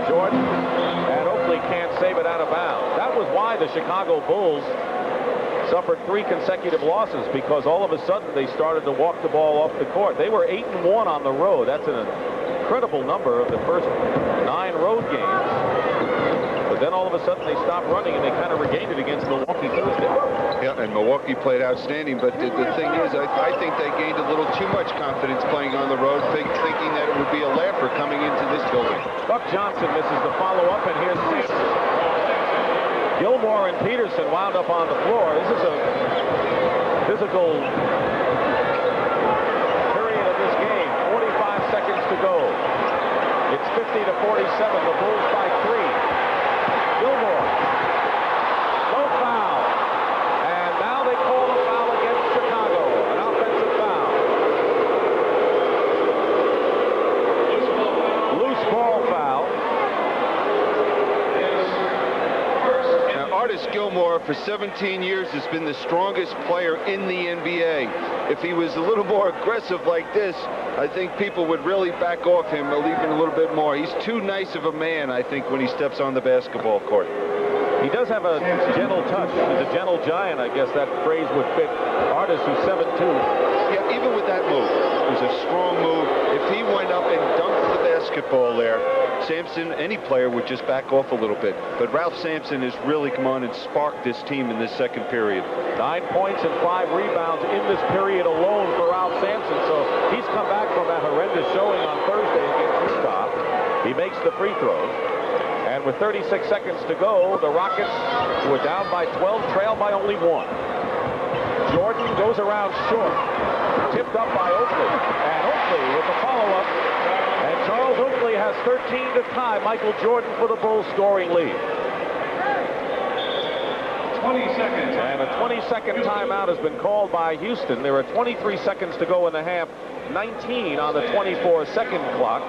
Speaker 1: Jordan and Oakley can't save it out of bounds. That was why the Chicago Bulls suffered 3 consecutive losses, because all of a sudden they started to walk the ball off the court. They were 8-1 on the road. That's an incredible number of the first 9 road games. But then all of a sudden they stopped running and they kind of regained it against Milwaukee Thursday.
Speaker 2: Yeah, and Milwaukee played outstanding, but the thing is, I think they gained a little too much confidence playing on the road, thinking that it would be a laugher coming into this building.
Speaker 1: Buck Johnson misses the follow-up, and here's Sampson. Gilmore and Peterson wound up on the floor. This is a physical period of this game. 45 seconds to go. It's 50-47. The Bulls by 3. Gilmore. No foul. And now they call a foul against Chicago. An offensive foul. Loose ball foul.
Speaker 2: Artis Gilmore for 17 years has been the strongest player in the NBA. If he was a little more aggressive like this, I think people would really back off him even a little bit more. He's too nice of a man, I think, when he steps on the basketball court.
Speaker 1: He does have a gentle touch. He's a gentle giant, I guess that phrase would fit Artis, who's 7'2".
Speaker 2: Yeah, even with that move, it was a strong move. If he went up and dunked the basketball there, Sampson, any player, would just back off a little bit. But Ralph Sampson has really come on and sparked this team in this second period.
Speaker 1: 9 points and 5 rebounds in this period alone for Ralph Sampson. So he's come back from that horrendous showing on Thursday against Utah. He makes the free throws. And with 36 seconds to go, the Rockets, who are down by 12, trail by only 1. Jordan goes around short. Tipped up by Oakley. And Oakley with the follow-up. And Charles Oakley has 13 to tie Michael Jordan for the Bulls scoring lead.
Speaker 3: 20 seconds.
Speaker 1: And a 20-second timeout has been called by Houston. There are 23 seconds to go in the half, 19 on the 24-second clock.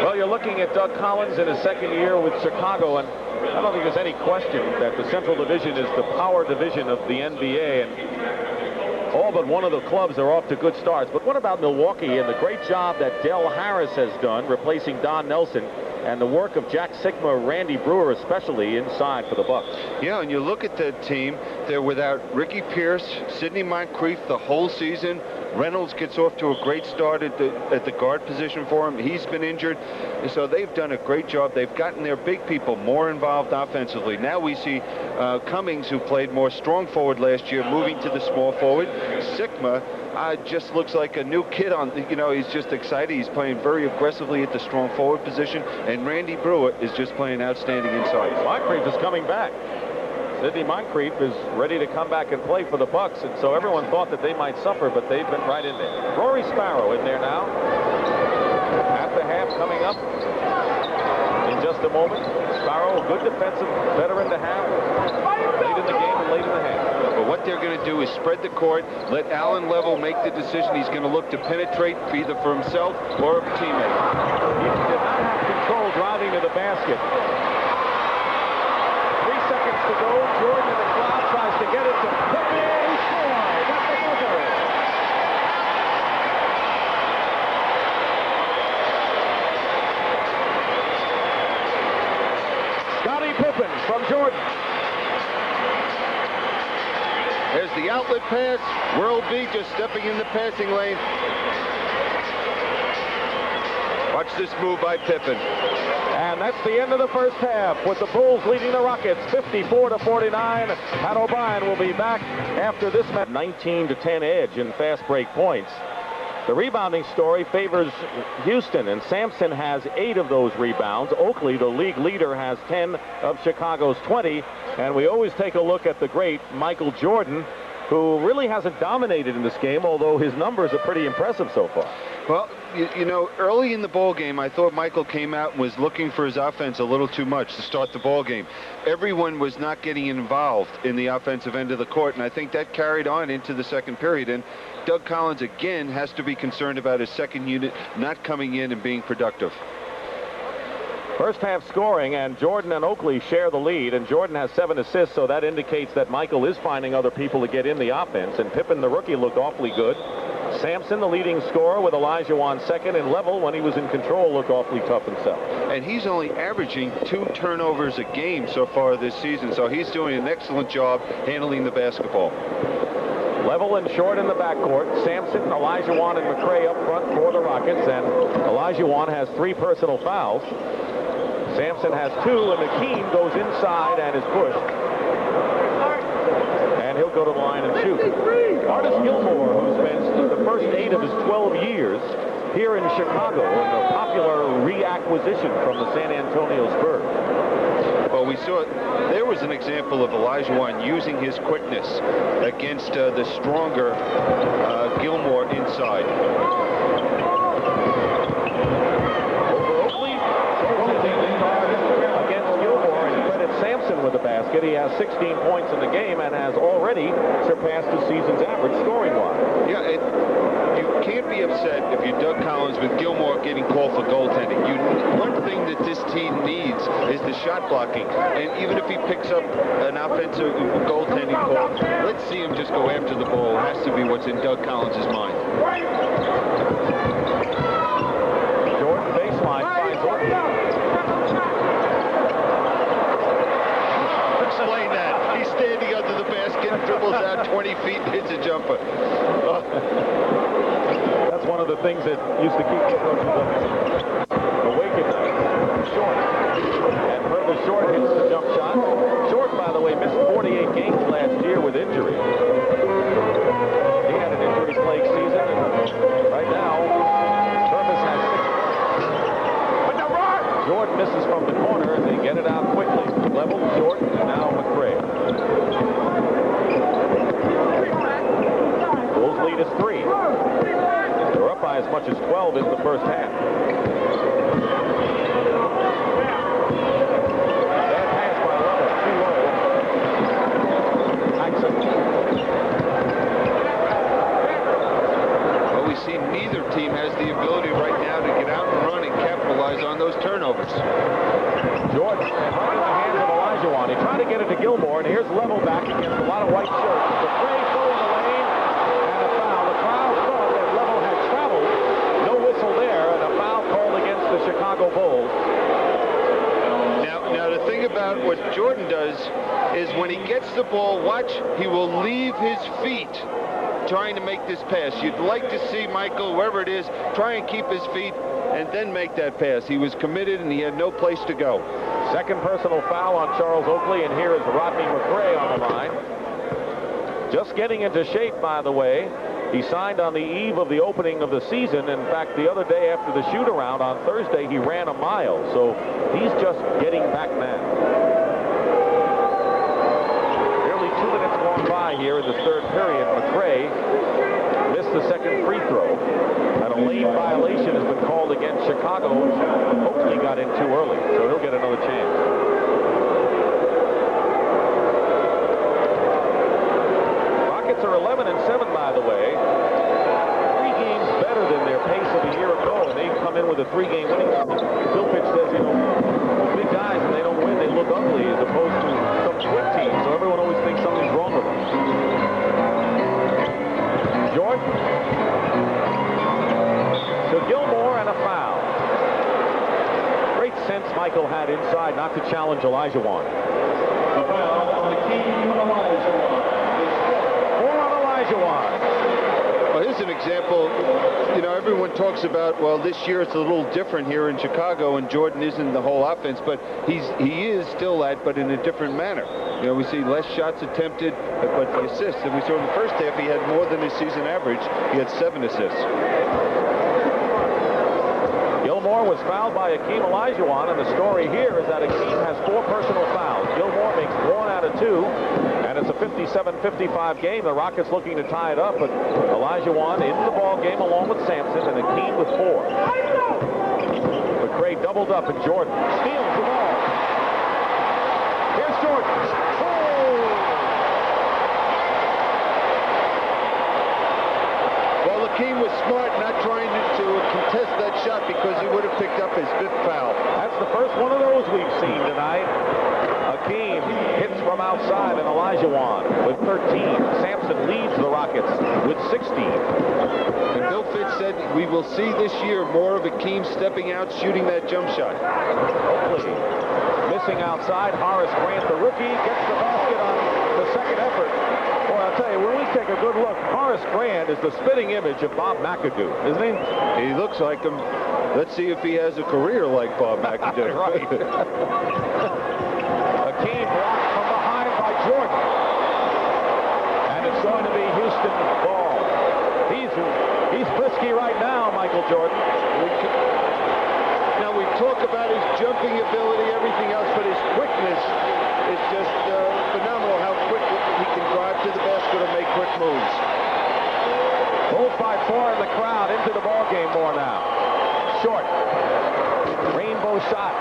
Speaker 1: Well, you're looking at Doug Collins in his second year with Chicago, and I don't think there's any question that the Central Division is the power division of the NBA, and all but one of the clubs are off to good starts. But what about Milwaukee and the great job that Del Harris has done replacing Don Nelson, and the work of Jack Sigma, Randy Brewer, especially inside for the Bucks?
Speaker 2: Yeah, and you look at the team, they're without Ricky Pierce, Sidney Moncrief the whole season. Reynolds gets off to a great start at the guard position for him. He's been injured, and so they've done a great job. They've gotten their big people more involved offensively. Now we see Cummings, who played more strong forward last year, moving to the small forward. Sigma just looks like a new kid on, he's just excited. He's playing very aggressively at the strong forward position, and Randy Brewer is just playing outstanding inside.
Speaker 1: Moncrief is coming back. Sidney Moncrief is ready to come back and play for the Bucks, and so everyone thought that they might suffer, but they've been right in there. Rory Sparrow in there now. At the half coming up in just a moment. Sparrow, a good defensive veteran to have late in the game and late in the half.
Speaker 2: But what they're going to do is spread the court, let Allen Level make the decision. He's going to look to penetrate either for himself or a teammate.
Speaker 1: He did not have control driving to the basket. 3 seconds to go. Jordan in the cloud tries to get it to Pippen. He scores. That's the buzzer. Scottie Pippen from Jordan.
Speaker 2: There's the outlet pass. World Beat just stepping in the passing lane. Watch this move by Pippen.
Speaker 1: And that's the end of the first half, with the Bulls leading the Rockets 54-49. Pat O'Brien will be back after this match. 19-10 edge in fast break points. The rebounding story favors Houston, and Sampson has 8 of those rebounds. Oakley, the league leader, has 10 of Chicago's 20. And we always take a look at the great Michael Jordan, who really hasn't dominated in this game, although his numbers are pretty impressive so far.
Speaker 2: Well, you know, early in the ball game, I thought Michael came out and was looking for his offense a little too much to start the ball game. Everyone was not getting involved in the offensive end of the court, and I think that carried on into the second period. And Doug Collins, again, has to be concerned about his second unit not coming in and being productive.
Speaker 1: First half scoring, and Jordan and Oakley share the lead, and Jordan has 7 assists, so that indicates that Michael is finding other people to get in the offense, and Pippen, the rookie, looked awfully good. Sampson, the leading scorer, with Olajuwon second, and Level, when he was in control, looked awfully tough himself.
Speaker 2: And he's only averaging 2 turnovers a game so far this season, so he's doing an excellent job handling the basketball.
Speaker 1: Level and Short in the backcourt. Sampson, Olajuwon, and McRae up front for the Rockets, and Olajuwon has 3 personal fouls. Sampson has 2, and McKean goes inside and is pushed. And he'll go to the line and shoot. Artis Gilmore, who spent the first 8 of his 12 years here in Chicago in a popular reacquisition from the San Antonio Spurs.
Speaker 2: Well, we saw there was an example of Olajuwon using his quickness against the stronger Gilmore inside. With the basket. He has 16 points in the game and has already surpassed the season's average scoring-wise. Yeah, you can't be upset if you're Doug Collins with Gilmore getting called for goaltending. One thing that this team needs is the shot blocking. And even if he picks up an offensive goaltending call, let's see him just go after the ball. It has to be what's in Doug Collins' mind.
Speaker 1: Jordan baseline finds Oakley.
Speaker 2: Explain that. He's standing under the basket, dribbles out 20 feet, and hits a jumper.
Speaker 1: That's one of the things that used to keep the coaches awake at night. Short. And further Short hits the jump shot. Short, by the way, missed 48 games last year with injury. He had an injury-plagued season, and right now, Turvis has 6. Jordan misses from the corner, and they get it out quickly. Level, Short, and now McRae. Bulls lead is 3. They're up by as much as 12 in the first half. Bad pass by Level, too low. Jackson.
Speaker 2: Well, we see neither team has the ability right now to get out and run and capitalize on those turnovers.
Speaker 1: Jordan, right in the hands of Olajuwon. He tried to get it to Gilmore, and here's Level back against a lot of white shirts. McRae filling the lane, and a foul. The crowd thought that Level had traveled. No whistle there, and a foul called against the Chicago Bulls.
Speaker 2: Now the thing about what Jordan does is when he gets the ball, watch, he will leave his feet trying to make this pass. You'd like to see Michael, wherever it is, try and keep his feet and then make that pass. He was committed, and he had no place to go.
Speaker 1: Second personal foul on Charles Oakley, and here is Rodney McRae on the line. Just getting into shape, by the way. He signed on the eve of the opening of the season. In fact, the other day after the shoot-around on Thursday, he ran a mile. So he's just getting back now. Nearly 2 minutes gone by here in the third period. McRae missed the second free throw. And a late violation has been called against Chicago. Oakley got in too early, so he'll get another chance. Rockets are 11-7, by the way. 3 games better than their pace of a year ago, and they come in with a 3-game winning streak. Bill Pitch says, you know, big guys, when they don't win, they look ugly, as opposed to some quick teams, so everyone always thinks something's wrong with them. Jordan. To Gilmore, and a foul. Great sense Michael had inside not to challenge Olajuwon.
Speaker 3: The foul on Hakeem Olajuwon.
Speaker 1: 4 on Olajuwon.
Speaker 2: Well, here's an example. You know, everyone talks about, well, this year it's a little different here in Chicago, and Jordan isn't the whole offense, but he is still that, but in a different manner. You know, we see less shots attempted, but the assists. And we saw in the first half he had more than his season average. He had 7 assists.
Speaker 1: Gilmore was fouled by Hakeem Olajuwon, and the story here is that Hakeem has 4 personal fouls. Gilmore makes 1 out of 2, and And it's a 57-55 game. The Rockets looking to tie it up, but Olajuwon in the ball game along with Sampson, and Akeem with 4. McRae doubled up, and Jordan steals the ball. Here's Jordan.
Speaker 2: Well, Akeem was smart not trying to contest that shot because he would have picked up his 5th foul.
Speaker 1: That's the first one of those we've seen tonight. Akeem hits from outside, and Olajuwon with 13. Sampson leads the Rockets with 16.
Speaker 2: And Bill Fitch said we will see this year more of Akeem stepping out, shooting that jump shot.
Speaker 1: Hopefully. Missing outside, Horace Grant, the rookie, gets the basket on the second effort. Boy, I'll tell you, when we take a good look, Horace Grant is the spitting image of Bob McAdoo, isn't he?
Speaker 2: He looks like him. Let's see if he has a career like Bob McAdoo.
Speaker 1: Right. Akeem blocked from behind by Jordan. And it's going to be Houston ball. He's frisky right now, Michael Jordan.
Speaker 2: Now, we talk about his jumping ability, everything else, but his quickness is just phenomenal how quick he can drive to the basket or make quick moves.
Speaker 1: Bulls by 4 in the crowd, into the ball game more now. Short. Rainbow shot.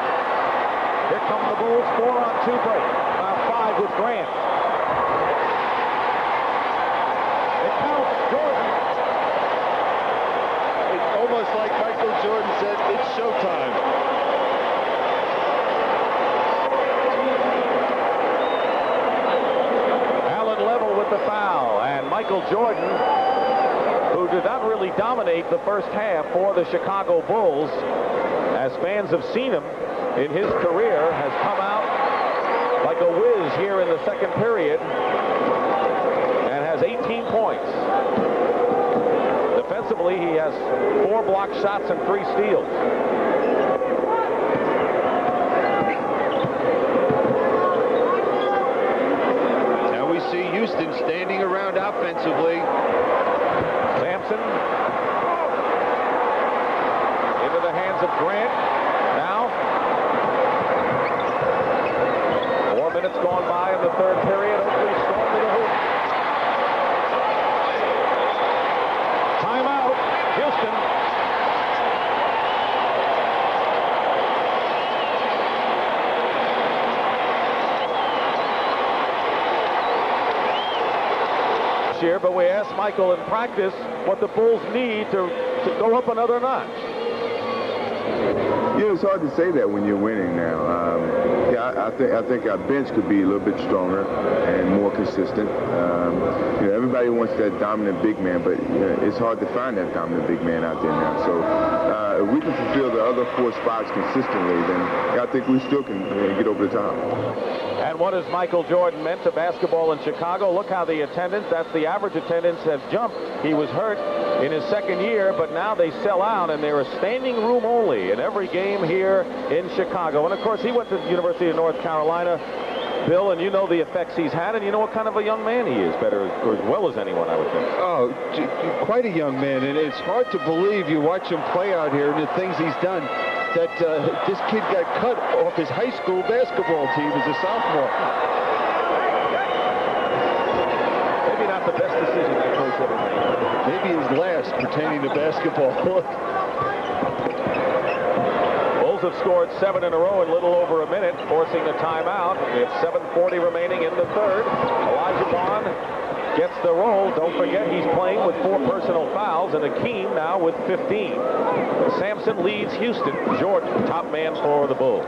Speaker 1: Here come the Bulls, 4-on-2 break. Now 5 with Grant. It counts. Jordan.
Speaker 2: It's almost like Michael Jordan said, it's showtime.
Speaker 1: Allen Level with the foul, and Michael Jordan, who did not really dominate the first half for the Chicago Bulls, as fans have seen him in his career, has come out like a whiz here in the second period and has 18 points. Defensively, he has 4 blocked shots and 3 steals.
Speaker 2: Now we see Houston standing around offensively.
Speaker 1: Sampson into the hands of Grant. Now 4 minutes gone by in the third period. Oakley stormed to the hoop. Timeout, Houston. Year, but we asked Michael in practice what the Bulls need to go up another notch.
Speaker 4: Yeah, it's hard to say that when you're winning now. I think our bench could be a little bit stronger and more consistent. Everybody wants that dominant big man, but it's hard to find that dominant big man out there now. So if we can fulfill the other 4 spots consistently, then I think we still can get over the top.
Speaker 1: And what has Michael Jordan meant to basketball in Chicago? Look how the attendance, that's the average attendance, has jumped. He was hurt in his second year, but now they sell out, and they're a standing room only in every game here in Chicago. And, of course, he went to the University of North Carolina, Bill, and you know the effects he's had, and you know what kind of a young man he is, better or as well as anyone, I would think.
Speaker 2: Oh, quite a young man, and it's hard to believe you watch him play out here and the things he's done. That this kid got cut off his high school basketball team as a sophomore.
Speaker 1: Maybe not the best decision that coach ever made.
Speaker 2: Maybe his last pertaining to basketball.
Speaker 1: Bulls have scored 7 in a row in little over a minute, forcing a timeout. We have 7:40 remaining in the third. Olajuwon gets the roll. Don't forget he's playing with 4 personal fouls, and Akeem now with 15. Sampson leads Houston. Jordan, top man for the Bulls.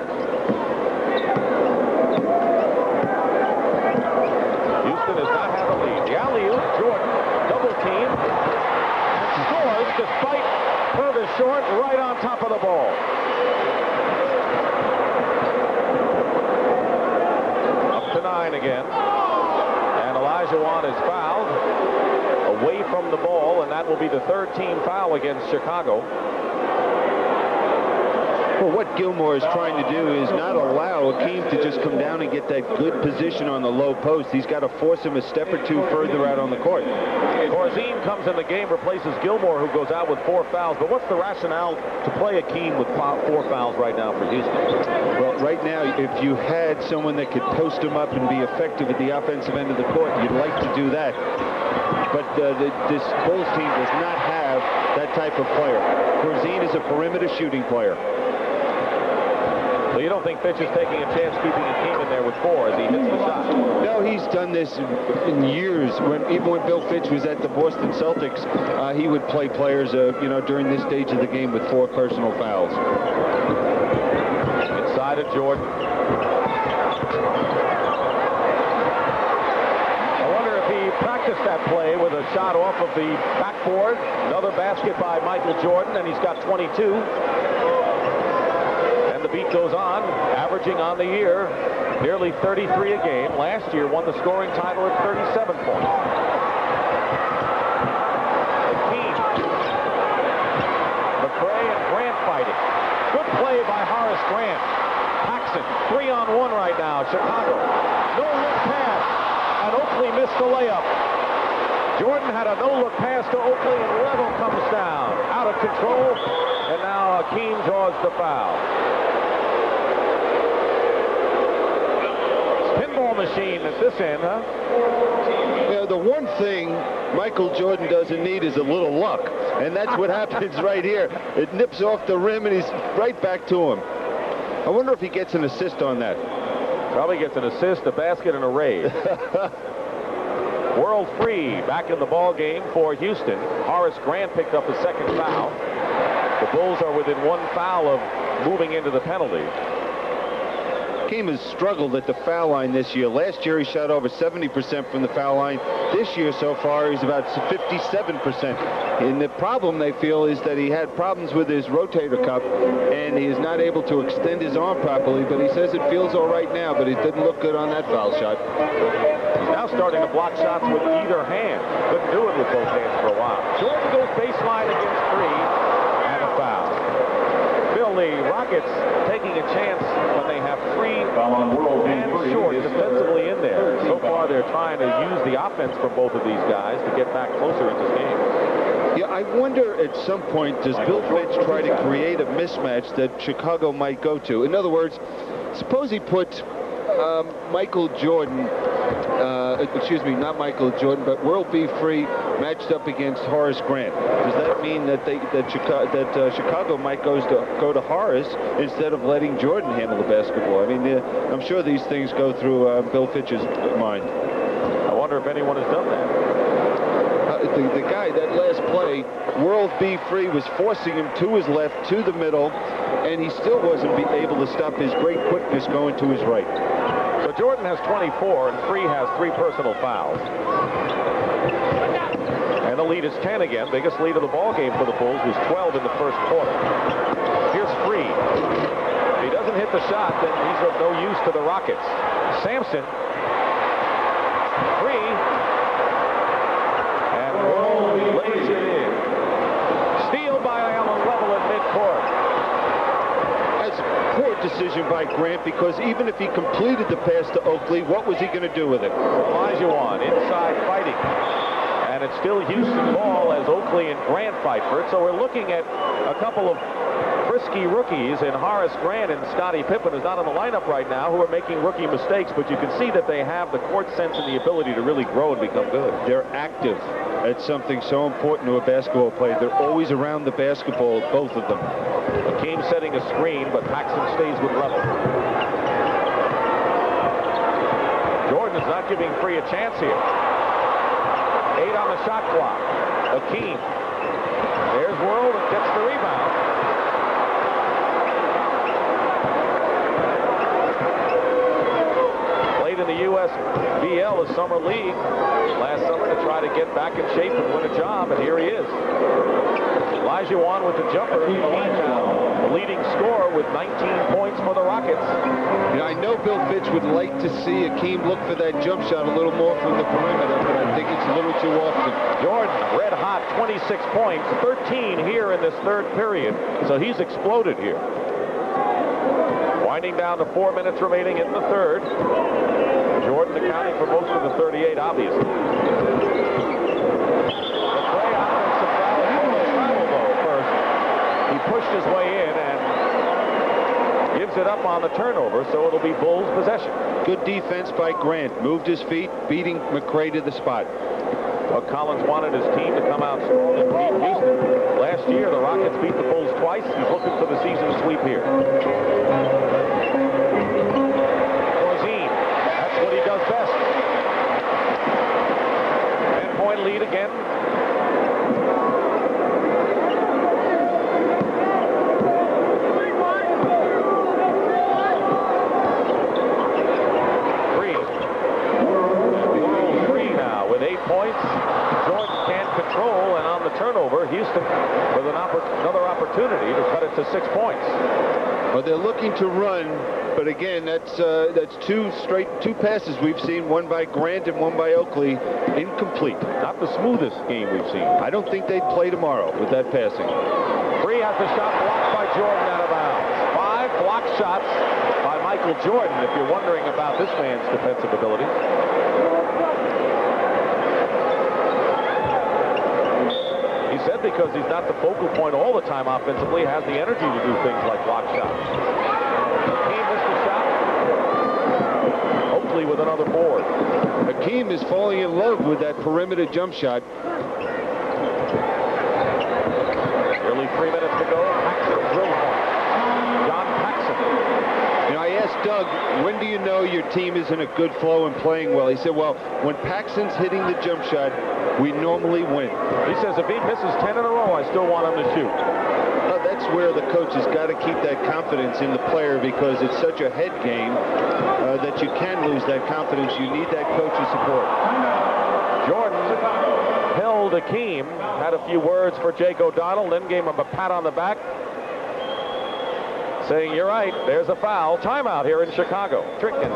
Speaker 1: Houston does not have a lead. The alley-oop, Jordan, double team, and scores despite Purvis short, right on top of the ball. Up to 9 again. And Olajuwon is fouled away from the ball, and that will be the 3rd team foul against Chicago.
Speaker 2: Well, what Gilmore is trying to do is not allow Akeem to just come down and get that good position on the low post. He's got to force him a step or two further out on the court.
Speaker 1: Corzine comes in the game, replaces Gilmore, who goes out with 4 fouls. But what's the rationale to play Akeem with 4 fouls right now for Houston?
Speaker 2: Well, right now, if you had someone that could post him up and be effective at the offensive end of the court, you'd like to do that. But this Bulls team does not have that type of player. Corzine is a perimeter shooting player.
Speaker 1: So you don't think Fitch is taking a chance keeping Akeem in there with 4 as he hits the shot?
Speaker 2: No, he's done this in years. Even when Bill Fitch was at the Boston Celtics, he would play players, during this stage of the game with 4 personal fouls.
Speaker 1: Inside of Jordan. I wonder if he practiced that play with a shot off of the backboard. Another basket by Michael Jordan, and he's got 22. The beat goes on, averaging on the year nearly 33 a game. Last year won the scoring title at 37 points. Akeem. McRae and Grant fighting. Good play by Horace Grant. Paxson, 3-on-1 right now. Chicago. No look pass, and Oakley missed the layup. Jordan had a no-look pass to Oakley, and Level comes down. Out of control, and now Akeem draws the foul. Pinball machine at this end, huh?
Speaker 2: Yeah, the one thing Michael Jordan doesn't need is a little luck, and that's what happens right here. It nips off the rim, and he's right back to him. I wonder if he gets an assist on that.
Speaker 1: Probably gets an assist, a basket, and a raise. World free back in the ball game for Houston. Horace Grant picked up his 2nd foul. The Bulls are within 1 foul of moving into the penalty.
Speaker 2: Akeem has struggled at the foul line this year. Last year he shot over 70% from the foul line. This year so far he's about 57%. And the problem they feel is that he had problems with his rotator cuff and he is not able to extend his arm properly, but he says it feels all right now, but it didn't look good on that foul shot.
Speaker 1: He's now starting to block shots with either hand. Couldn't do it with both hands for a while. Jordan goes baseline against 3 and a foul. Bill, the Rockets taking a chance when they have 3 and short defensively in there. So far they're trying to use the offense from both of these guys to get back closer in this game.
Speaker 2: Yeah, I wonder at some point, does Bill Fitch try to create a mismatch that Chicago might go to? In other words, suppose he put Michael Jordan, not Michael Jordan, but World B. Free matched up against Horace Grant. Does that mean that Chicago might go to Horace instead of letting Jordan handle the basketball? I mean, I'm sure these things go through Bill Fitch's mind.
Speaker 1: I wonder if anyone has done that.
Speaker 2: The guy, that last play, World B. Free was forcing him to his left, to the middle, and he still wasn't able to stop his great quickness going to his right.
Speaker 1: So Jordan has 24, and Free has 3 personal fouls. And the lead is 10 again. Biggest lead of the ball game for the Bulls was 12 in the first quarter. Here's Free. If he doesn't hit the shot, then he's of no use to the Rockets. Sampson. Free. Lays it in. Steal by Allen Level at midcourt.
Speaker 2: That's a poor decision by Grant, because even if he completed the pass to Oakley, what was he going to do with it?
Speaker 1: Olajuwon inside fighting. And it's still Houston ball as Oakley and Grant fight for it. So we're looking at a couple of frisky rookies, and Horace Grant and Scottie Pippen is not in the lineup right now, who are making rookie mistakes, but you can see that they have the court sense and the ability to really grow and become good.
Speaker 2: They're active. That's something so important to a basketball player. They're always around the basketball, both of them.
Speaker 1: Akeem setting a screen, but Paxson stays with Level. Jordan is not giving Free a chance here. 8 on the shot clock. Akeem. There's World and gets the rebound. Played in the USBL, the Summer League, last summer to try to get back in shape and win a job, and here he is. Olajuwon with the jumper. Akeem now the leading scorer with 19 points for the Rockets.
Speaker 2: Yeah, I know Bill Fitch would like to see Akeem look for that jump shot a little more from the perimeter, but I think it's a little too often.
Speaker 1: Jordan, red hot, 26 points, 13 here in this third period, so he's exploded here. Winding down to 4 minutes remaining in the third. Jordan accounting for most of the 38, obviously. McRae offensive foul. Travel, though, first. He pushed his way in and gives it up on the turnover, so it'll be Bulls possession.
Speaker 2: Good defense by Grant. Moved his feet, beating McRae to the spot.
Speaker 1: Doug Collins wanted his team to come out strong and beat Houston. Last year, the Rockets beat the Bulls twice. He's looking for the season sweep here. Corzine, that's what he does best. 10-point lead again. Points. Jordan can't control, and on the turnover, Houston with another opportunity to cut it to 6 points.
Speaker 2: Well, they're looking to run, but again, that's two passes we've seen, one by Grant and one by Oakley, incomplete.
Speaker 1: Not the smoothest game we've seen.
Speaker 2: I don't think they'd play tomorrow with that passing.
Speaker 1: Free has the shot blocked by Jordan out of bounds. 5 blocked shots by Michael Jordan, if you're wondering about this man's defensive ability. He said because he's not the focal point all the time offensively, has the energy to do things like block shots. Hakeem missed the shot. Hopefully with another board.
Speaker 2: Hakeem is falling in love with that perimeter jump shot.
Speaker 1: Nearly 3 minutes to go. Paxson drill point. John Paxson.
Speaker 2: You know, I asked Doug, when do you know your team is in a good flow and playing well? He said, well, when Paxson's hitting the jump shot, we normally win.
Speaker 1: He says if he misses 10 in a row, I still want him to shoot.
Speaker 2: Well, that's where the coach has got to keep that confidence in the player, because it's such a head game that you can lose that confidence. You need that coach's support.
Speaker 1: Jordan held Hakeem, had a few words for Jake O'Donnell, then gave him a pat on the back, saying, "You're right, there's a foul." Timeout here in Chicago. Trinken.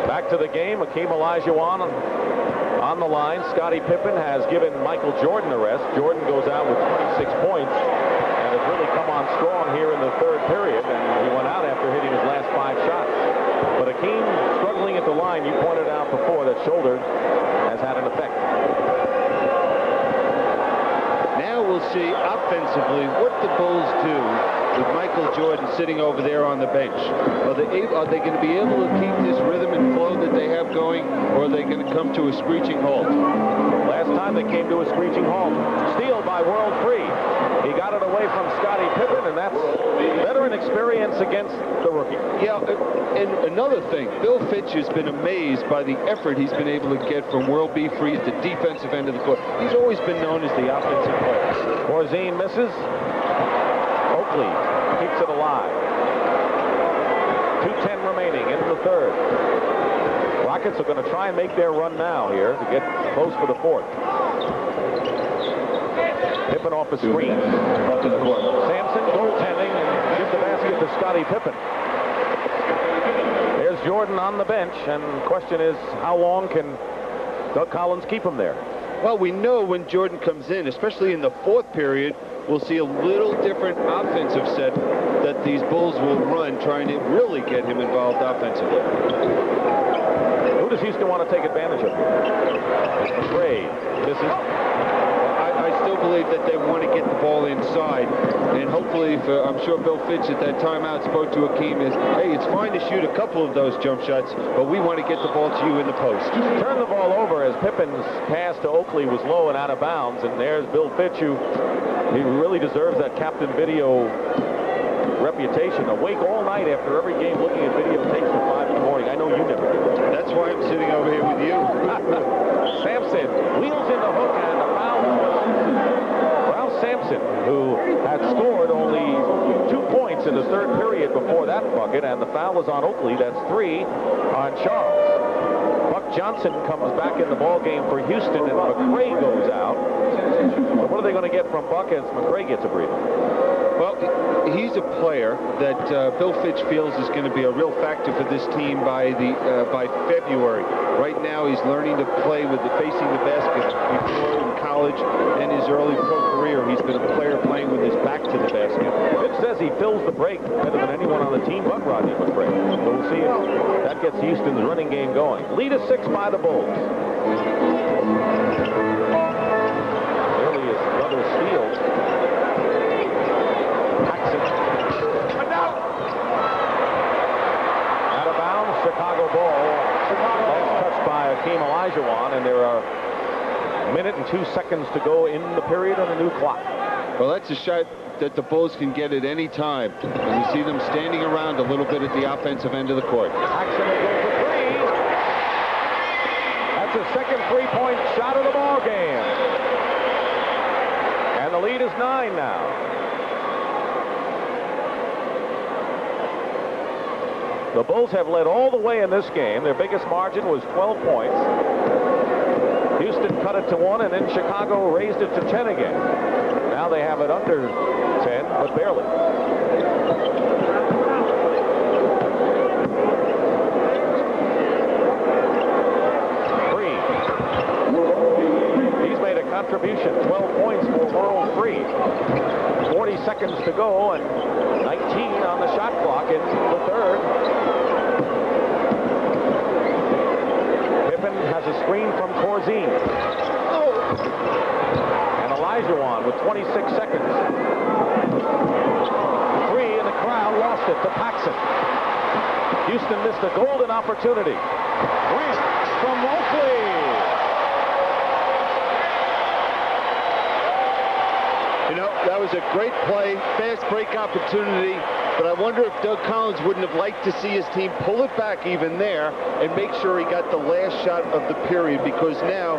Speaker 1: Back to the game. Hakeem Olajuwon on the line. Scottie Pippen has given Michael Jordan a rest. Jordan goes out with 26 points and has really come on strong here in the third period, and he went out after hitting his last 5 shots. But Hakeem struggling at the line. You pointed out before that shoulder has had an effect.
Speaker 2: Now we'll see offensively what the Bulls do with Michael Jordan sitting over there on the bench. Are they going to be able to keep this rhythm and flow that they have going, or are they going to come to a screeching halt?
Speaker 1: Last time they came to a screeching halt. Steal by World Free. He got it away from Scottie Pippen, and that's veteran experience against the rookie.
Speaker 2: Yeah, and another thing, Bill Fitch has been amazed by the effort he's been able to get from World B. Free at the defensive end of the court. He's always been known as the offensive player.
Speaker 1: Corzine misses. Oakley keeps it alive. 2:10 remaining in the third. Rockets are going to try and make their run now here to get close for the fourth. Pippen off the screen. Sampson goaltending and gives the basket to Scottie Pippen. There's Jordan on the bench, and the question is, how long can Doug Collins keep him there?
Speaker 2: Well, we know when Jordan comes in, especially in the fourth period, we'll see a little different offensive set that these Bulls will run, trying to really get him involved offensively.
Speaker 1: Who does Houston want to take advantage of here? It's McRae.
Speaker 2: I still believe that they want to get the ball inside, and hopefully, I'm sure Bill Fitch at that timeout spoke to Hakeem is, hey, it's fine to shoot a couple of those jump shots, but we want to get the ball to you in the post.
Speaker 1: Turn the ball over as Pippen's pass to Oakley was low and out of bounds, and there's Bill Fitch, who he really deserves that captain video reputation. Awake all night after every game looking at videotapes at 5 in the morning. I know you never do.
Speaker 2: That's why I'm sitting over here with you.
Speaker 1: Sampson wheels in the hook, and the foul is Ralph Sampson, who had scored only 2 points in the third period before that bucket, and the foul is on Oakley. That's 3 on Charles. Buck Johnson comes back in the ball game for Houston, and McRae goes out. So what are they going to get from Buck as McRae gets a breather?
Speaker 2: Well, he's a player that Bill Fitch feels is going to be a real factor for this team by February. Right now, he's learning to play with facing the basket. Before in college and his early pro career, he's been a player playing with his back to the basket.
Speaker 1: Fitch says he fills the break better than anyone on the team but Rodney McCray. So we'll see if that gets Houston's running game going. Lead is 6 by the Bulls. Nearly his brother steal. Paxson. Out of bounds, Chicago ball. Last touch by Akeem Olajuwon, and there are a minute and 2 seconds to go in the period on the new clock.
Speaker 2: Well, that's a shot that the Bulls can get at any time. And you see them standing around a little bit at the offensive end of the court.
Speaker 1: Paxson will go for 3. That's his second three-point shot of the ball game. And the lead is 9 now. The Bulls have led all the way in this game. Their biggest margin was 12 points. Houston cut it to 1, and then Chicago raised it to 10 again. Now they have it under 10, but barely. He's made a contribution, 12 points for World Free. 40 seconds to go, and 19 on the shot clock in the third. Pippen has a screen from Corzine. And Olajuwon with 26 seconds. 3 in the crowd, lost it to Paxson. Houston missed a golden opportunity. Grant from Oakley.
Speaker 2: You know, that was a great play, fast break opportunity, but I wonder if Doug Collins wouldn't have liked to see his team pull it back even there and make sure he got the last shot of the period, because now,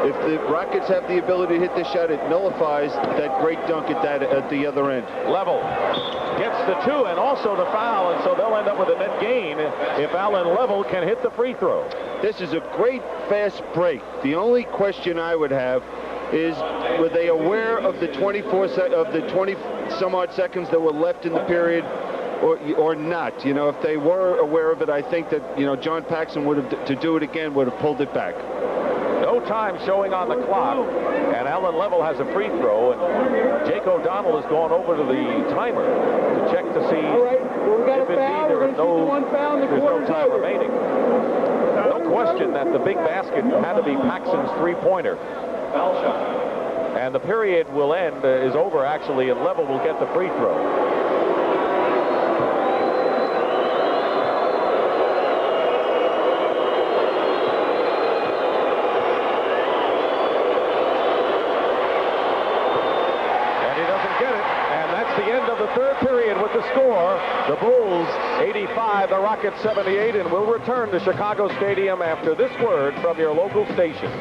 Speaker 2: if the Rockets have the ability to hit the shot, it nullifies that great dunk at the other end.
Speaker 1: Level gets the 2 and also the foul, and so they'll end up with a net gain if Allen Level can hit the free throw.
Speaker 2: This is a great fast break. The only question I would have is, were they aware of the 20 some odd seconds that were left in the period, or not? You know, if they were aware of it, I think that, you know, John Paxson would have, to do it again, would have pulled it back.
Speaker 1: No time showing on the clock, and Allen Level has a free throw, and Jake O'Donnell has gone over to the timer to check to see if indeed there are no time remaining. No question that the big basket had to be Paxson's three-pointer. And the period will end, is over actually, and Level will get the free throw. And he doesn't get it, and that's the end of the third period with the score. The Bulls 85, the Rockets 78, and we'll return to Chicago Stadium after this word from your local station.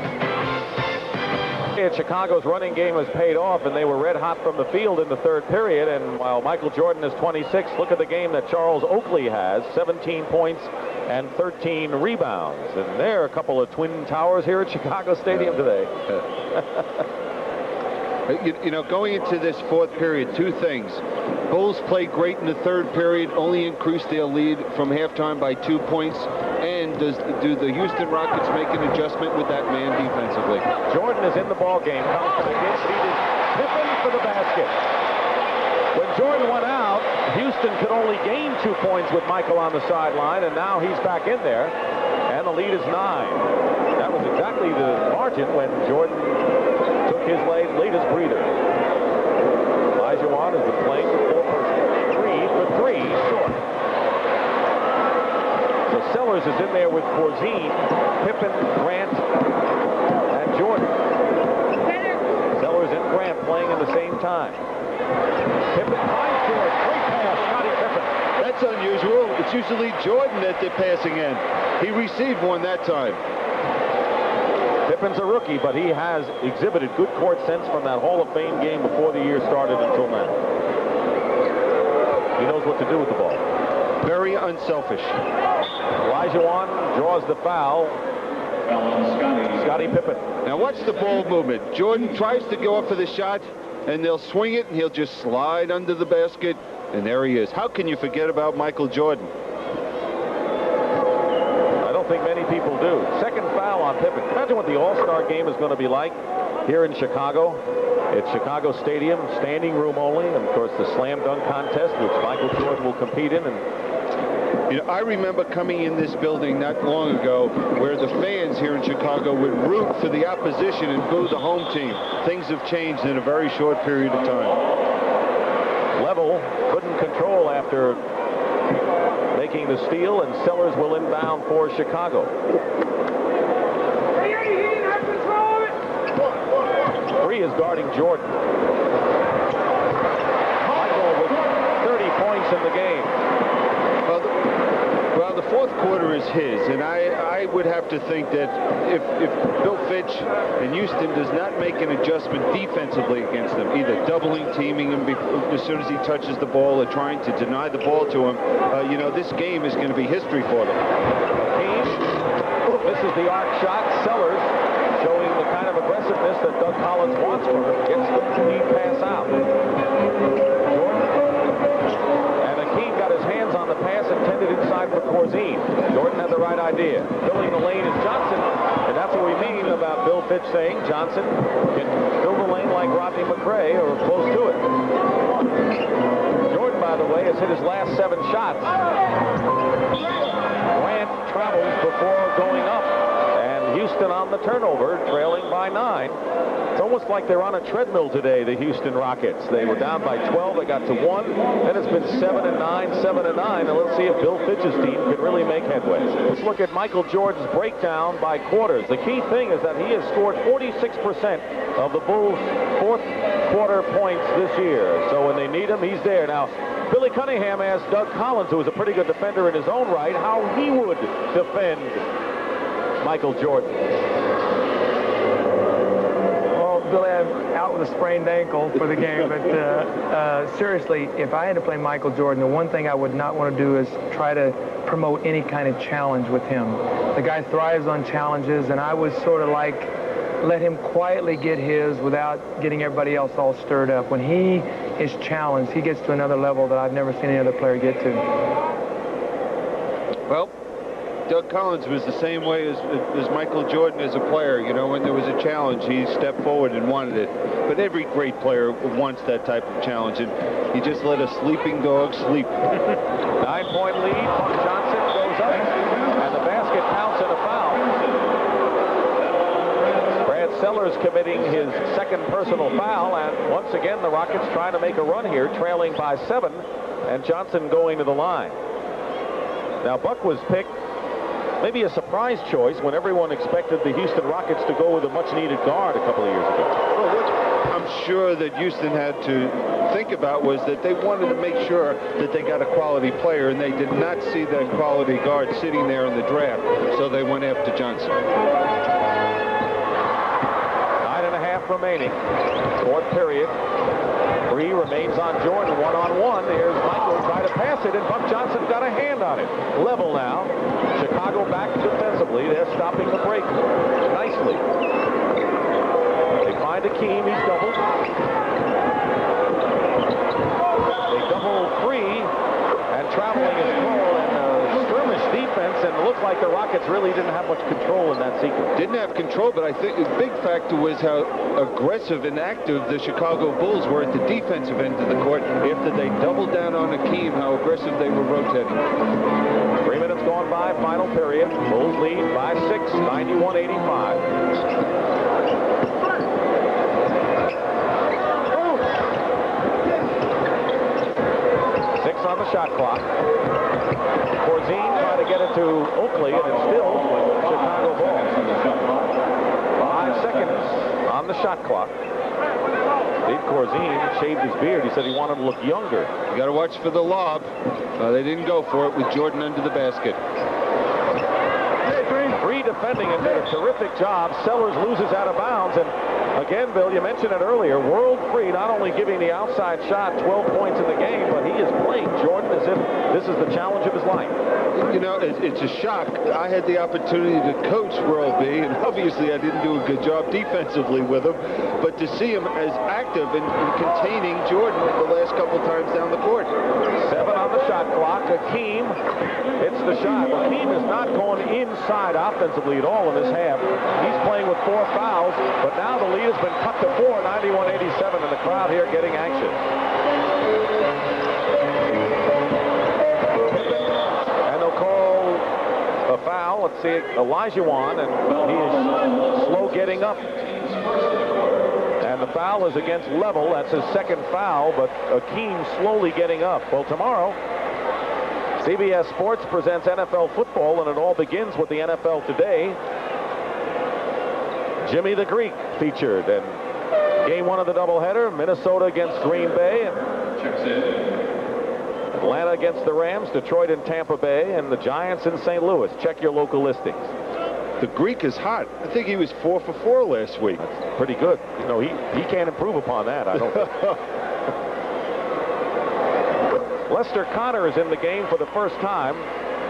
Speaker 1: Chicago's running game has paid off, and they were red hot from the field in the third period. And while Michael Jordan is 26, look at the game that Charles Oakley has, 17 points and 13 rebounds. And there are a couple of twin towers here at Chicago Stadium today.
Speaker 2: You know, going into this fourth period, 2 things. Bulls played great in the third period, only increased their lead from halftime by 2 points. And do the Houston Rockets make an adjustment with that man defensively?
Speaker 1: Jordan is in the ball game. Comes to the hit, beated Pippen for the basket. When Jordan went out, Houston could only gain 2 points with Michael on the sideline, and now he's back in there, and the lead is 9. That was exactly the margin when Jordan took his latest breather. Olajuwon has been playing for 3 short. So Sellers is in there with Corzine, Pippen, Grant, and Jordan. Sellers and Grant playing at the same time. Pippen finds Jordan. Great pass, Scottie Pippen.
Speaker 2: That's unusual. It's usually Jordan that they're passing in. He received one that time.
Speaker 1: Pippen's a rookie, but he has exhibited good court sense from that Hall of Fame game before the year started until now. He knows what to do with the ball.
Speaker 2: Very unselfish.
Speaker 1: Olajuwon draws the foul. Scottie Pippen.
Speaker 2: Now watch the ball movement. Jordan tries to go up for the shot, and they'll swing it, and he'll just slide under the basket, and there he is. How can you forget about Michael Jordan?
Speaker 1: I don't think many people do. Second foul on Pippen. Imagine what the All-Star game is going to be like here in Chicago. It's Chicago Stadium, standing room only, and of course the slam dunk contest, which Michael Jordan will compete in. And
Speaker 2: you know, I remember coming in this building not long ago where the fans here in Chicago would root for the opposition and boo the home team. Things have changed in a very short period of time.
Speaker 1: Level couldn't control after making the steal, and Sellers will inbound for Chicago. Free is guarding Jordan. Michael with 30 points in the game.
Speaker 2: Well, the fourth quarter is his, and I would have to think that if Bill Fitch in Houston does not make an adjustment defensively against them, either doubling, teaming him as soon as he touches the ball or trying to deny the ball to him, you know, this game is going to be history for them.
Speaker 1: This is the arc shot. Sellers showing the kind of aggressiveness that Doug Collins wants from him. Gets the lead pass out. Jordan. And Akeem got his hands on the pass intended inside for Corzine. Jordan had the right idea. Filling the lane is Johnson. And that's what we mean about Bill Fitch saying Johnson can fill the lane like Rodney McRae or close to it. Jordan, by the way, has hit his last 7 shots. Grant travels before going up. Houston on the turnover, trailing by 9. It's almost like they're on a treadmill today, the Houston Rockets. They were down by 12, they got to 1, then it's been 7 and 9, 7 and 9, and let's see if Bill Fitch's team can really make headway. Let's look at Michael Jordan's breakdown by quarters. The key thing is that he has scored 46% of the Bulls' fourth quarter points this year. So when they need him, he's there. Now, Billy Cunningham asked Doug Collins, who is a pretty good defender in his own right, how he would defend Michael Jordan.
Speaker 5: Well, Billy, I'm out with a sprained ankle for the game, but seriously, if I had to play Michael Jordan, the one thing I would not want to do is try to promote any kind of challenge with him. The guy thrives on challenges, and I was sort of like, let him quietly get his without getting everybody else all stirred up. When he is challenged, he gets to another level that I've never seen any other player get to.
Speaker 2: Well, Doug Collins was the same way as Michael Jordan as a player. You know, when there was a challenge, he stepped forward and wanted it. But every great player wants that type of challenge, and he just let a sleeping dog sleep.
Speaker 1: 9-point lead. Johnson goes up, and the basket counts and a foul. Brad Sellers committing his second personal foul, and once again the Rockets trying to make a run here, trailing by 7, and Johnson going to the line. Now Buck was picked, maybe a surprise choice, when everyone expected the Houston Rockets to go with a much-needed guard a couple of years ago.
Speaker 2: Well, what I'm sure that Houston had to think about was that they wanted to make sure that they got a quality player, and they did not see that quality guard sitting there in the draft, so they went after Johnson.
Speaker 1: 9.5 remaining. Fourth period. Free remains on Jordan, one-on-one. Here's Michael trying to pass it, and Buck Johnson got a hand on it. Level now. Chicago back defensively. They're stopping the break nicely. They find Akeem. He's doubled. They double Free, and traveling is Cole, and skirmish defense, and it looked like the Rockets really didn't have much control in that sequence.
Speaker 2: Didn't have control, but I think the big factor was how aggressive and active the Chicago Bulls were at the defensive end of the court after they doubled down on Akeem, how aggressive they were rotating.
Speaker 1: 3 minutes gone by, final period. Bulls lead by 6, 91-85. On the shot clock. Corzine trying to get it to Oakley, and it's still Chicago ball. 5 seconds on the shot clock. Steve Corzine shaved his beard. He said he wanted to look younger.
Speaker 2: You got to watch for the lob. They didn't go for it with Jordan under the basket.
Speaker 1: Free defending and did a terrific job. Sellers loses out of bounds, and again, Bill, you mentioned it earlier, World Free not only giving the outside shot 12 points in the game, but he is playing Jordan as if this is the challenge of his life.
Speaker 2: You know, it's a shock. I had the opportunity to coach World B, and obviously I didn't do a good job defensively with him, but to see him as active in containing Jordan the last couple times down the court.
Speaker 1: 7 on the shot clock. Hakeem hits the shot. Hakeem is not going inside offensively at all in this half. He's playing with 4 fouls, but now the lead has been cut to 4, 91-87, and the crowd here getting anxious. And they'll call a foul. Let's see, Olajuwon, and he is slow getting up. And the foul is against Level. That's his second foul, but Hakeem slowly getting up. Well, tomorrow, CBS Sports presents NFL football, and it all begins with the NFL Today. Jimmy the Greek featured, and game 1 of the doubleheader, Minnesota against Green Bay, and Atlanta against the Rams, Detroit and Tampa Bay, and the Giants in St. Louis. Check your local listings.
Speaker 2: The Greek is hot. I think he was 4 for 4 last week.
Speaker 1: That's pretty good. You know, he can't improve upon that, I don't think. Lester Connor is in the game for the first time.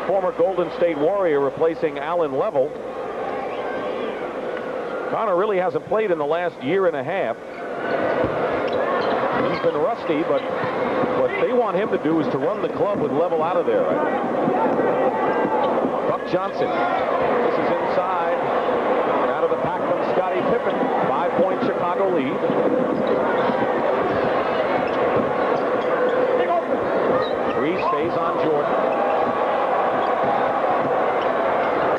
Speaker 1: Former Golden State Warrior replacing Allen Level. Connor really hasn't played in the last year and a half. He's been rusty, but what they want him to do is to run the club with Level out of there. Buck Johnson. This is inside. Out of the pack from Scottie Pippen. 5-point Chicago lead. Reese stays on Jordan.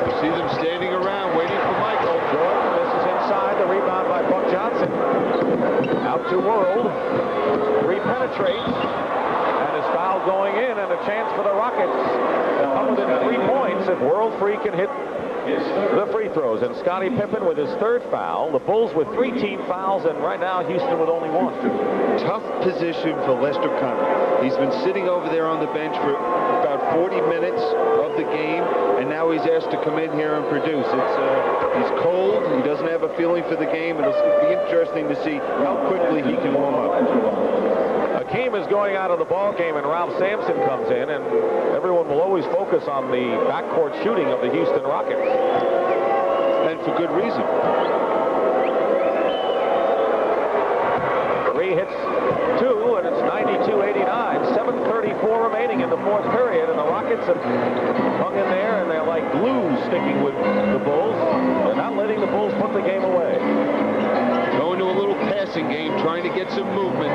Speaker 2: You see them standing around waiting for Michael.
Speaker 1: Jordan, this is inside. The rebound by Buck Johnson. Out to World. Penetrates. And his foul going in, and a chance for the Rockets to come within 3 points if World Free can hit the free throws. And Scottie Pippen with his 3rd foul. The Bulls with 3 team fouls, and right now Houston with only 1.
Speaker 2: Tough position for Lester Connor. He's been sitting over there on the bench for about 40 minutes of the game, and now he's asked to come in here and produce. He's cold. He doesn't have a feeling for the game. It'll be interesting to see how quickly he can warm up.
Speaker 1: Hakeem is going out of the ball game, and Ralph Sampson comes in, and everyone will always focus on the backcourt shooting of the Houston Rockets.
Speaker 2: And for good reason.
Speaker 1: Three hits 2, and it's 92-89. 7:34 remaining in the 4th period, and the Rockets have hung in there, and they're like glue sticking with the Bulls. They're not letting the Bulls put the game away.
Speaker 2: Going to a little passing game, trying to get some movement.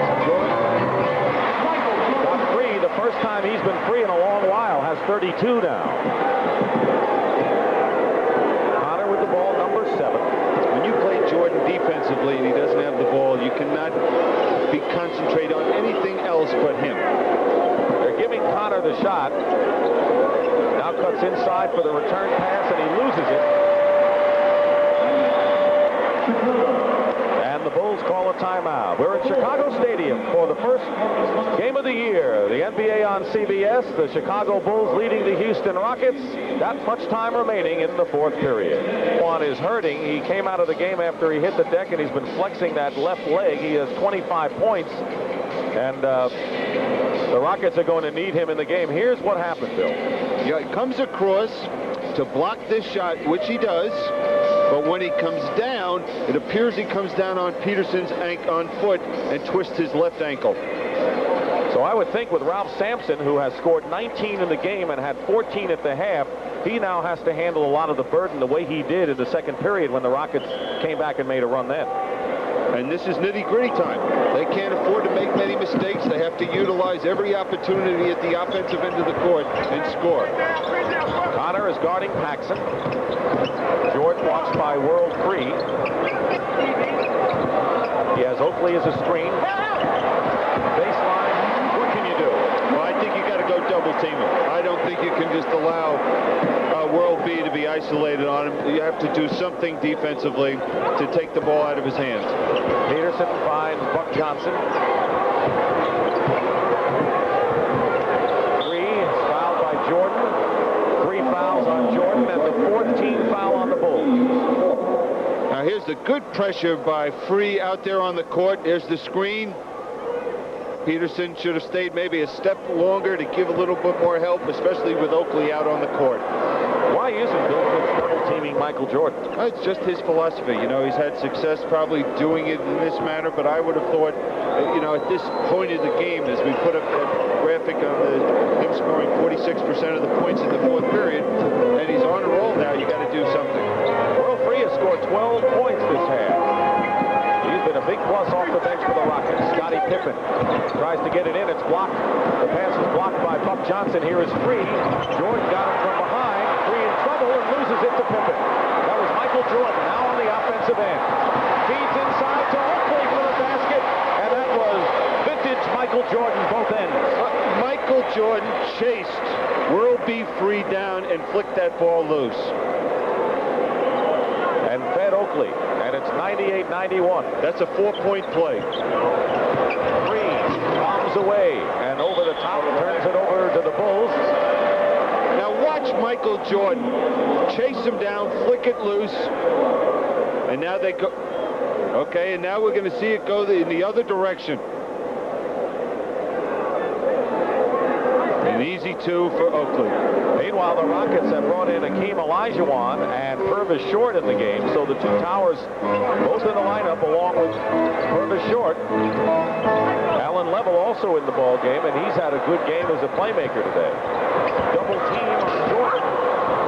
Speaker 1: Got free the first time he's been free in a long while. Has 32 now. Connor with the ball, number 7.
Speaker 2: When you play Jordan defensively and he doesn't have the ball, you cannot be concentrated on anything else but him.
Speaker 1: They're giving Connor the shot. Now cuts inside for the return pass, and he loses it. And the Bulls call a timeout. We're in Chicago Stadium for the first game of the year. The NBA on CBS. The Chicago Bulls leading the Houston Rockets. That much time remaining in the 4th period. Juan is hurting. He came out of the game after he hit the deck, and he's been flexing that left leg. He has 25 points. And the Rockets are going to need him in the game. Here's what happened, Bill.
Speaker 2: Yeah, he comes across to block this shot, which he does. But when he comes down, it appears he comes down on Peterson's on foot and twists his left ankle.
Speaker 1: So I would think with Ralph Sampson, who has scored 19 in the game and had 14 at the half, he now has to handle a lot of the burden the way he did in the 2nd period when the Rockets came back and made a run then.
Speaker 2: And this is nitty-gritty time. They can't afford to make many mistakes. They have to utilize every opportunity at the offensive end of the court and score.
Speaker 1: Connor is guarding Paxson. Jordan watched by World Free. He has Oakley as a screen. Baseline. What can you do?
Speaker 2: Well, I think you got to go double team him. I don't think you can just allow World B to be isolated on him. You have to do something defensively to take the ball out of his hands.
Speaker 1: Peterson finds Buck Johnson. 3 is fouled by Jordan. 3 fouls on Jordan, and the 4th team foul on the Bulls.
Speaker 2: Now here's the good pressure by Free out there on the court. There's the screen. Peterson should have stayed maybe a step longer to give a little bit more help, especially with Oakley out on the court.
Speaker 1: Why isn't Bill Fitz double-teaming Michael Jordan?
Speaker 2: It's just his philosophy. You know, he's had success probably doing it in this manner, but I would have thought, you know, at this point of the game, as we put up that graphic on him scoring 46% of the points in the fourth period, and he's on a roll now, you got to do something.
Speaker 1: Earl Freas scored 12 points this half. He's been a big plus off the bench for the Rockets. Scottie Pippen tries to get it in. It's blocked. The pass is blocked by Buck Johnson. Here is Free. Jordan got him from behind. Free in trouble and loses it to Pippen. That was Michael Jordan, now on the offensive end. Feeds inside to Oakley for the basket. And that was vintage Michael Jordan, both ends.
Speaker 2: Michael Jordan chased World B. Free down and flicked that ball loose.
Speaker 1: And fed Oakley. And it's 98-91.
Speaker 2: That's a 4-point play.
Speaker 1: Free bombs away and over the top, turns it over to the Bulls.
Speaker 2: Now watch Michael Jordan chase him down, flick it loose, and now they go. Okay, and now we're going to see it go in the other direction. An easy two for Oakley.
Speaker 1: Meanwhile, the Rockets have brought in Akeem Olajuwon and Purvis Short in the game, so the two towers both in the lineup along with Purvis Short. Alan Level also in the ball game, and he's had a good game as a playmaker today. Double team on Jordan.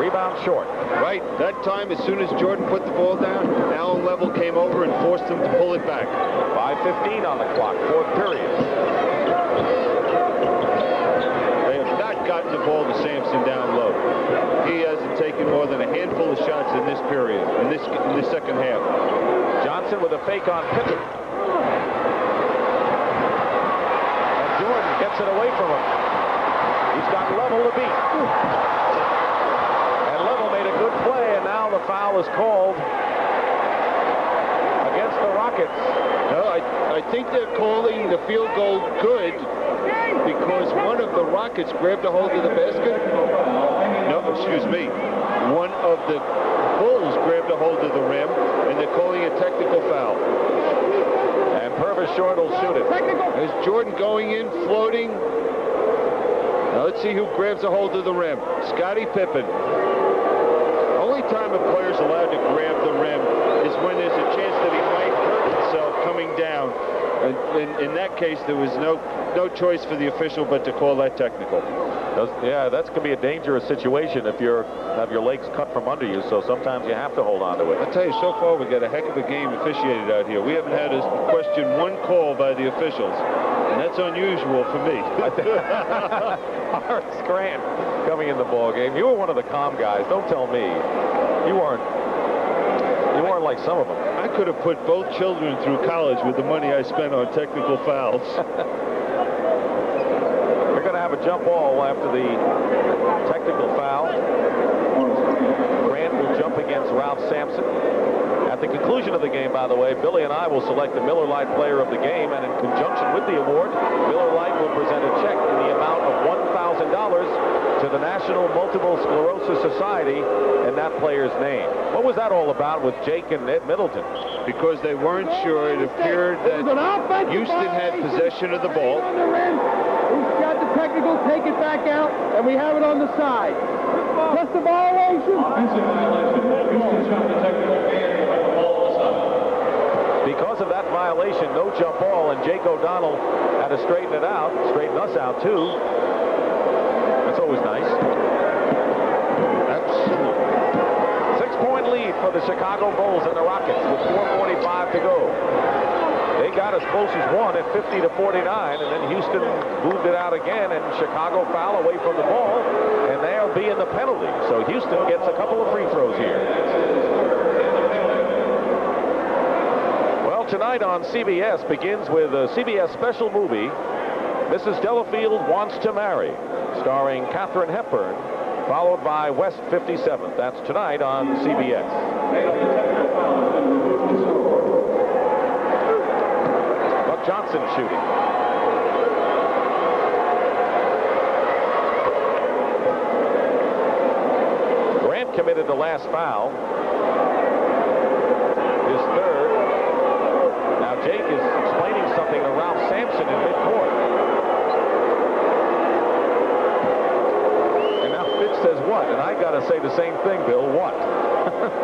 Speaker 1: Rebound Short.
Speaker 2: Right, that time as soon as Jordan put the ball down, Alan Level came over and forced him to pull it back.
Speaker 1: 5:15 on the clock, fourth period.
Speaker 2: Gotten the ball to Sampson down low. He hasn't taken more than a handful of shots in this period, in this second half.
Speaker 1: Johnson with a fake on Pippen. And Jordan gets it away from him. He's got Level to beat. And Level made a good play, and now the foul is called against the Rockets.
Speaker 2: No, I think they're calling the field goal good because one of the Rockets grabbed a hold of the basket. No, excuse me. One of the Bulls grabbed a hold of the rim, and they're calling a technical foul.
Speaker 1: And Purvis Short will shoot it.
Speaker 2: There's Jordan going in, floating. Now let's see who grabs a hold of the rim. Scottie Pippen. Only time a player's allowed to grab the rim is when there's a chance that he might hurt himself coming down. And in that case, there was no choice for the official but to call that technical.
Speaker 1: Yeah, that's going to be a dangerous situation if you have your legs cut from under you, so sometimes you have to hold on to it.
Speaker 2: I tell you, so far we got a heck of a game officiated out here. We haven't had to question one call by the officials, and that's unusual for me.
Speaker 1: Horace Grant coming in the ball game. You were one of the calm guys. Don't tell me. You weren't like some of them.
Speaker 2: I could have put both children through college with the money I spent on technical fouls.
Speaker 1: We're going to have a jump ball after the technical foul. Grant will jump against Ralph Sampson. At the conclusion of the game, by the way, Billy and I will select the Miller Lite Player of the Game, and in conjunction with the award, Miller Lite will present a check in the amount of $1,000 to the National Multiple Sclerosis Society in that player's name. What was that all about with Jake and Ed Middleton?
Speaker 2: Because they weren't sure. It appeared that Houston had possession of the ball.
Speaker 6: Who's got the technical, take it back out, and we have it on the side. Just a violation.
Speaker 1: Because of that violation, no jump ball, and Jake O'Donnell had to straighten it out, straighten us out too. That's always nice.
Speaker 2: Absolutely.
Speaker 1: 6-point lead for the Chicago Bulls and the Rockets with 4:45 to go. They got as close as one at 50-49, and then Houston moved it out again, and Chicago foul away from the ball, and they'll be in the penalty. So Houston gets a couple of free throws here. Well, tonight on CBS begins with a CBS special movie, Mrs. Delafield Wants to Marry, starring Katharine Hepburn, followed by West 57th. That's tonight on CBS. Johnson shooting. Grant committed the last foul. His third. Now Jake is explaining something to Ralph Sampson in midcourt. And now Fitz says what? And I got to say the same thing, Bill. What?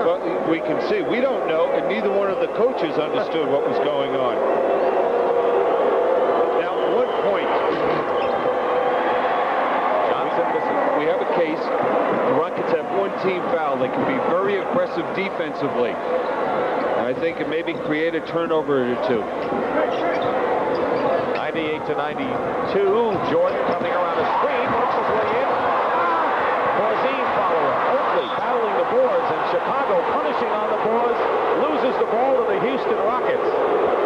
Speaker 2: Well, we can see. We don't know, and neither one of the coaches understood what was going on. Now, 1 point.
Speaker 1: Johnson misses.
Speaker 2: We have a case. The Rockets have one team foul. They can be very aggressive defensively. And I think it maybe create a turnover or two.
Speaker 1: 98-92. Jordan coming around the screen, works his way in. Corzine follow-up. Oakley battling the boards, and Chicago punishing on the boards, loses the ball to the Houston Rockets.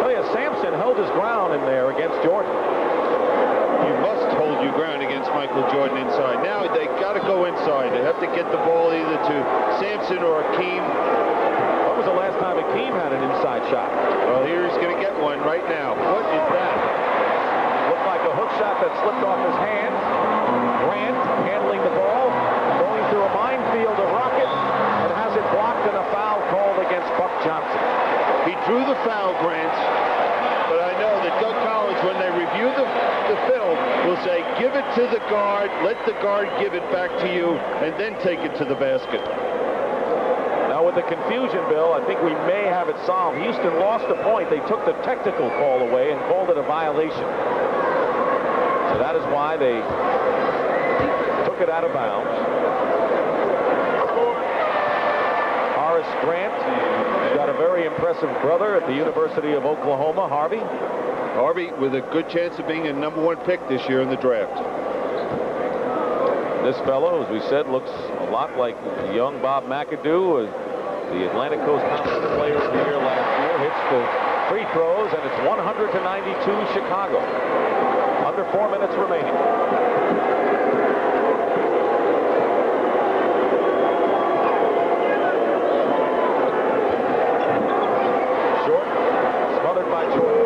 Speaker 1: Clay Sampson held his ground in there against Jordan.
Speaker 2: You must hold your ground against Michael Jordan inside. Now they got to go inside. They have to get the ball either to Sampson or Akeem.
Speaker 1: When was the last time Akeem had an inside shot?
Speaker 2: Well, here he's going to get one right now. What is that?
Speaker 1: Looked like a hook shot that slipped off his hands. Grant handling the ball, going through a minefield of Rockets, and has it blocked, and a foul called against Buck Johnson.
Speaker 2: He drew the foul, Grant. But I know that Doug Collins, when they review the film, will say, give it to the guard, let the guard give it back to you, and then take it to the basket.
Speaker 1: Now with the confusion, Bill, I think we may have it solved. Houston lost a point. They took the technical call away and called it a violation. So that is why they took it out of bounds. Horace Grant, he's got a very impressive brother at the University of Oklahoma, Harvey.
Speaker 2: Harvey with a good chance of being a #1 pick this year in the draft.
Speaker 1: This fellow, as we said, looks a lot like young Bob McAdoo, the Atlantic Coast Conference Player of the Year last year. Hits the free throws, and it's 100-92 Chicago. Under 4 minutes remaining. Short, smothered by Jordan.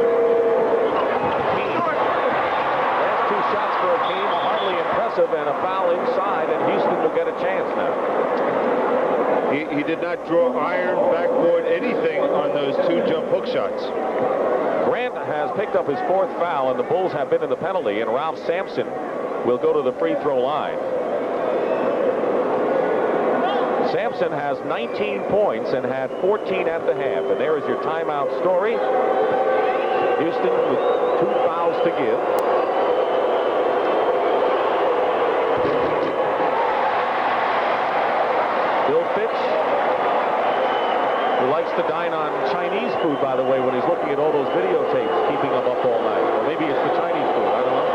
Speaker 1: Last 2 shots for Akeem, hardly impressive, and a foul inside, and Houston will get a chance now.
Speaker 2: He did not draw iron, backboard, anything on those 2 jump hook shots.
Speaker 1: Grant has picked up his 4th foul, and the Bulls have been in the penalty, and Ralph Sampson will go to the free throw line. Sampson has 19 points and had 14 at the half, and there is your timeout story. Houston with 2 fouls to give. Bill Fitch, who likes to dine on Chinese food, by the way, when he's looking at all those videotapes, keeping them up all night. Or maybe it's the Chinese food, I don't know.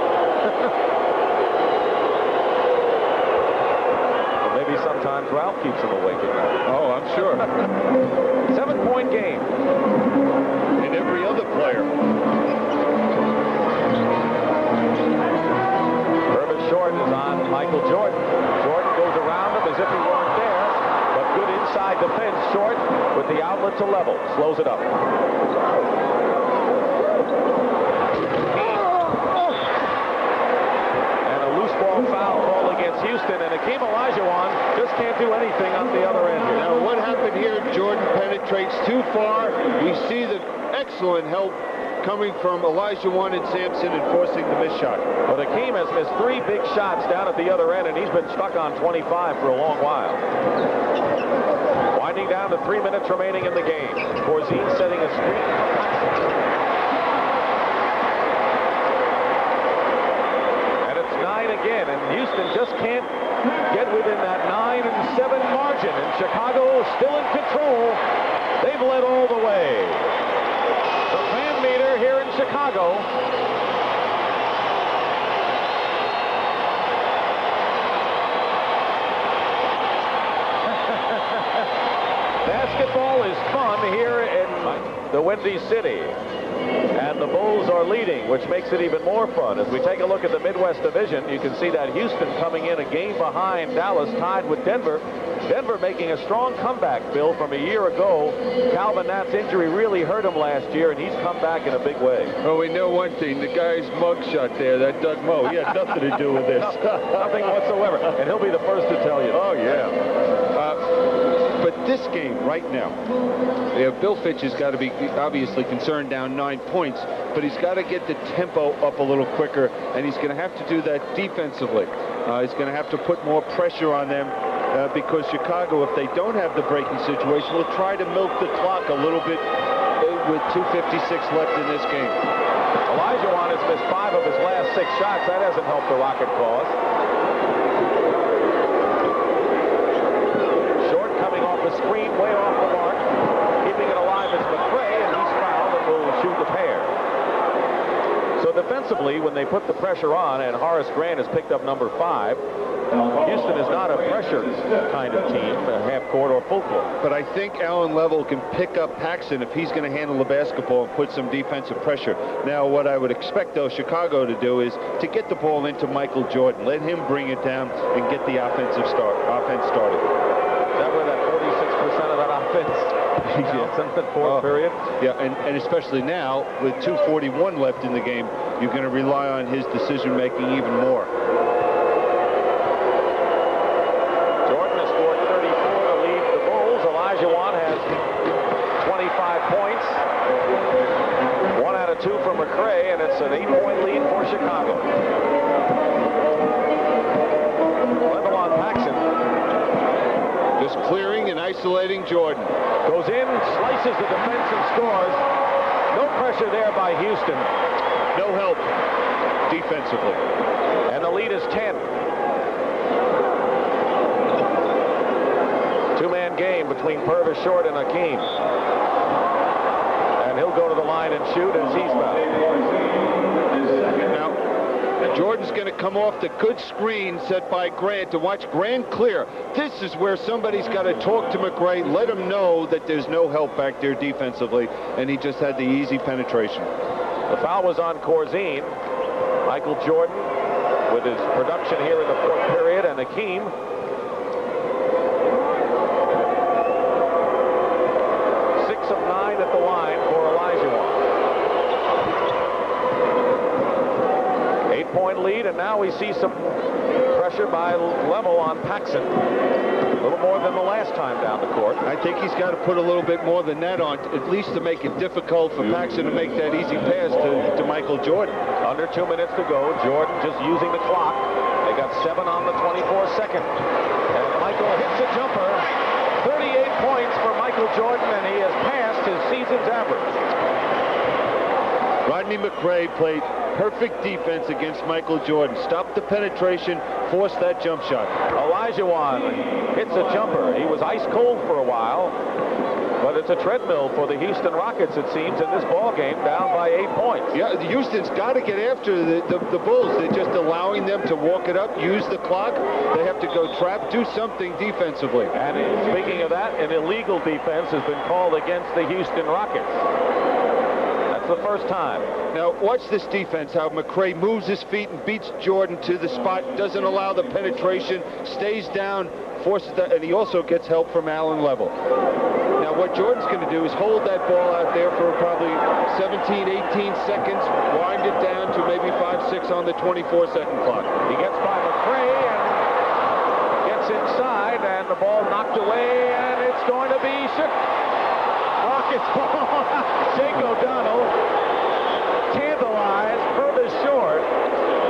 Speaker 1: Or maybe sometimes Ralph keeps him awake at night.
Speaker 2: Oh, I'm sure.
Speaker 1: 7-point game.
Speaker 2: And every other player.
Speaker 1: Herbert Short is on Michael Jordan. Jordan goes around him as if he weren't there. Good inside defense. Short with the outlet to level. Slows it up. And a loose ball foul call against Houston. And Akeem Olajuwon just can't do anything on the other end here.
Speaker 2: Now, what happened here? Jordan penetrates too far. We see the excellent help coming from Olajuwon and Sampson and forcing the missed shot.
Speaker 1: But Akeem has missed 3 big shots down at the other end, and he's been stuck on 25 for a long while. Winding down to 3 minutes remaining in the game. Corzine setting a screen. And it's 9 again, and Houston just can't get within that 9-7 margin. And Chicago is still in control. They've led all the way. The fan meter here in Chicago. Basketball is fun here in the Windy City. And the Bulls are leading, which makes it even more fun. As we take a look at the Midwest Division, you can see that Houston coming in a game behind Dallas, tied with Denver. Denver making a strong comeback, Bill, from a year ago. Calvin Knapp's injury really hurt him last year, and he's come back in a big way.
Speaker 2: Well, we know one thing. The guy's mugshot there, that Doug Moe, he had nothing to do with this.
Speaker 1: Nothing whatsoever. And he'll be the first to tell you.
Speaker 2: Oh, yeah. But this game right now, Bill Fitch has got to be obviously concerned down 9 points, but he's got to get the tempo up a little quicker, and he's going to have to do that defensively. He's going to have to put more pressure on them because Chicago, if they don't have the breaking situation, will try to milk the clock a little bit with 2:56 left in this game.
Speaker 1: Olajuwon has missed 5 of his last 6 shots. That hasn't helped the Rocket cause. Short coming off the screen, way off the mark. Keeping it alive is McRae, and he's fouled and will shoot the pair. So defensively, when they put the pressure on, and Horace Grant has picked up number 5, Houston is not a pressure kind of team, half court or full court.
Speaker 2: But I think Allen Level can pick up Paxson if he's going to handle the basketball and put some defensive pressure. Now, what I would expect, though, Chicago to do is to get the ball into Michael Jordan. Let him bring it down and get the offense started.
Speaker 1: Is that where that 46% of that offense is in the fourth period?
Speaker 2: Yeah, and especially now, with 2:41 left in the game, you're going to rely on his decision-making even more.
Speaker 1: Jordan has scored 34 to lead the Bulls. Olajuwon has 25 points. 1 out of 2 from McRae, and it's an 8-point lead for Chicago. Level on Paxson.
Speaker 2: Just clearing and isolating Jordan.
Speaker 1: Goes in, slices the defense, and scores. No pressure there by Houston.
Speaker 2: No help defensively.
Speaker 1: And the lead is 10. Two-man game between Purvis Short and Hakeem. And he'll go to the line and shoot as he's fouled.
Speaker 2: Now, Jordan's going to come off the good screen set by Grant to watch Grant clear. This is where somebody's got to talk to McRae, let him know that there's no help back there defensively, and he just had the easy penetration.
Speaker 1: The foul was on Corzine. Michael Jordan with his production here in the fourth period, and Hakeem. Of 9 at the line for Olajuwon. 8-point lead, and now we see some pressure by Level on Paxson. A little more than the last time down the court.
Speaker 2: I think he's got to put a little bit more than that on, at least to make it difficult for Paxson to make that easy pass to Michael Jordan.
Speaker 1: Under 2 minutes to go. Jordan just using the clock. They got 7 on the 24-second. And Michael hits a jumper. 38 points for Michael Jordan, and he has passed his season's average.
Speaker 2: Rodney McRae played perfect defense against Michael Jordan. Stopped the penetration, forced that jump shot.
Speaker 1: Olajuwon hits a jumper. He was ice cold for a while, but it's a treadmill for the Houston Rockets, it seems, in this ball game, down by 8 points.
Speaker 2: Yeah, Houston's got to get after the Bulls. They're just allowing them to walk it up, use the clock. They have to go trap, do something defensively.
Speaker 1: And speaking of that, an illegal defense has been called against the Houston Rockets. That's the first time.
Speaker 2: Now, watch this defense, how McRae moves his feet and beats Jordan to the spot, doesn't allow the penetration, stays down, forces that, and he also gets help from Allen Level. Now, what Jordan's going to do is hold that ball out there for probably 17, 18 seconds, wind it down to maybe 5, 6 on the 24-second clock.
Speaker 1: He gets by McRae and gets inside, and the ball knocked away, and it's going to be Rockets ball. Jake O'Donnell tantalized Purvis Short.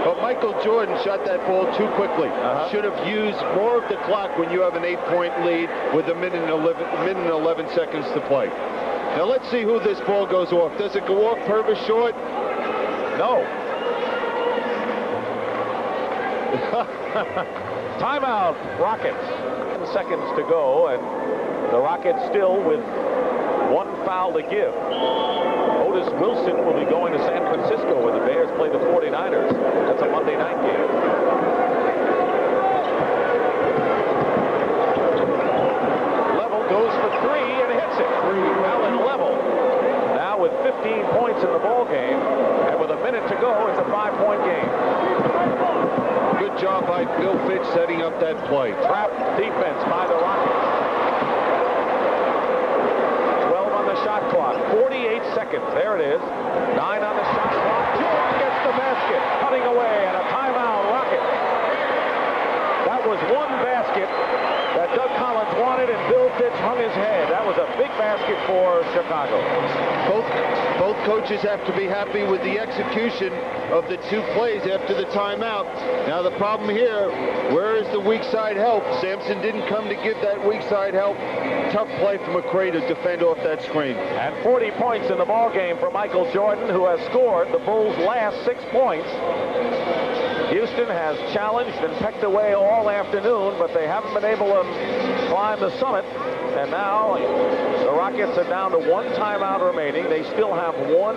Speaker 2: But Michael Jordan shot that ball too quickly. Should have used more of the clock when you have an 8-point lead with a minute and 11 seconds to play. Now let's see who this ball goes off. Does it go off Purvis Short?
Speaker 1: No. Timeout, Rockets. 10 seconds to go, and the Rockets still with 1 foul to give. Otis Wilson will be going to San Francisco when the Bears play the 49ers. That's a Monday night game. Level goes for 3 and hits it. Allen Level now with 15 points in the ball game, and with a minute to go, it's a 5-point game.
Speaker 2: Good job by Bill Fitch setting up that play.
Speaker 1: Trap defense by the Rockets. 12 on the shot clock. 48 seconds. There it is. 9 on the shot clock. Jordan gets the basket. Cutting away, and a timeout, Rockets. That was one basket that Doug Collins wanted, and Bill Fitch hung his head. That was a big basket for Chicago.
Speaker 2: Both coaches have to be happy with the execution of the 2 plays after the timeout. Now the problem here, where is the weak side help? Sampson didn't come to give that weak side help. Tough play from McCray to defend off that screen.
Speaker 1: And 40 points in the ball game for Michael Jordan, who has scored the Bulls' last 6 points. Houston has challenged and pecked away all afternoon, but they haven't been able to climb the summit. And now the Rockets are down to 1 timeout remaining. They still have 1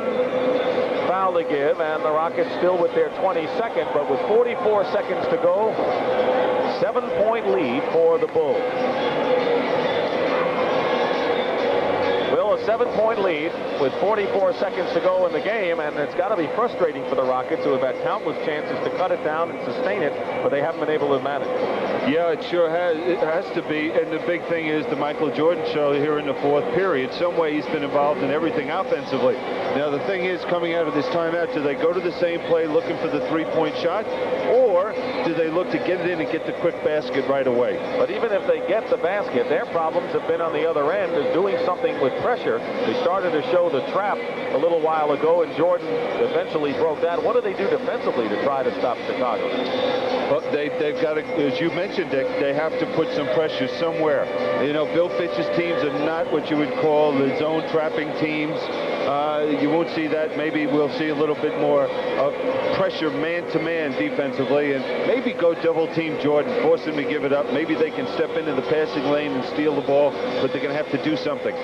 Speaker 1: foul to give, and the Rockets still with their 22nd, but with 44 seconds to go, 7-point lead for the Bulls. Will, a 7-point lead with 44 seconds to go in the game, and it's got to be frustrating for the Rockets, who have had countless chances to cut it down and sustain it, but they haven't been able to manage it.
Speaker 2: Yeah, it sure has. It has to be. And the big thing is the Michael Jordan show here in the 4th period. Some way he's been involved in everything offensively. Now the thing is, coming out of this timeout, do they go to the same play looking for the 3-point shot, or do they look to get it in and get the quick basket right away?
Speaker 1: But even if they get the basket, their problems have been on the other end, is doing something with pressure. They started to show the trap a little while ago, and Jordan eventually broke that. What do they do defensively to try to stop Chicago?
Speaker 2: Well, they've got to, as you mentioned, Dick, they have to put some pressure somewhere. You know, Bill Fitch's teams are not what you would call the zone trapping teams. You won't see that. Maybe we'll see a little bit more of pressure man-to-man defensively, and maybe go double-team Jordan, force him to give it up. Maybe they can step into the passing lane and steal the ball, but they're going to have to do something.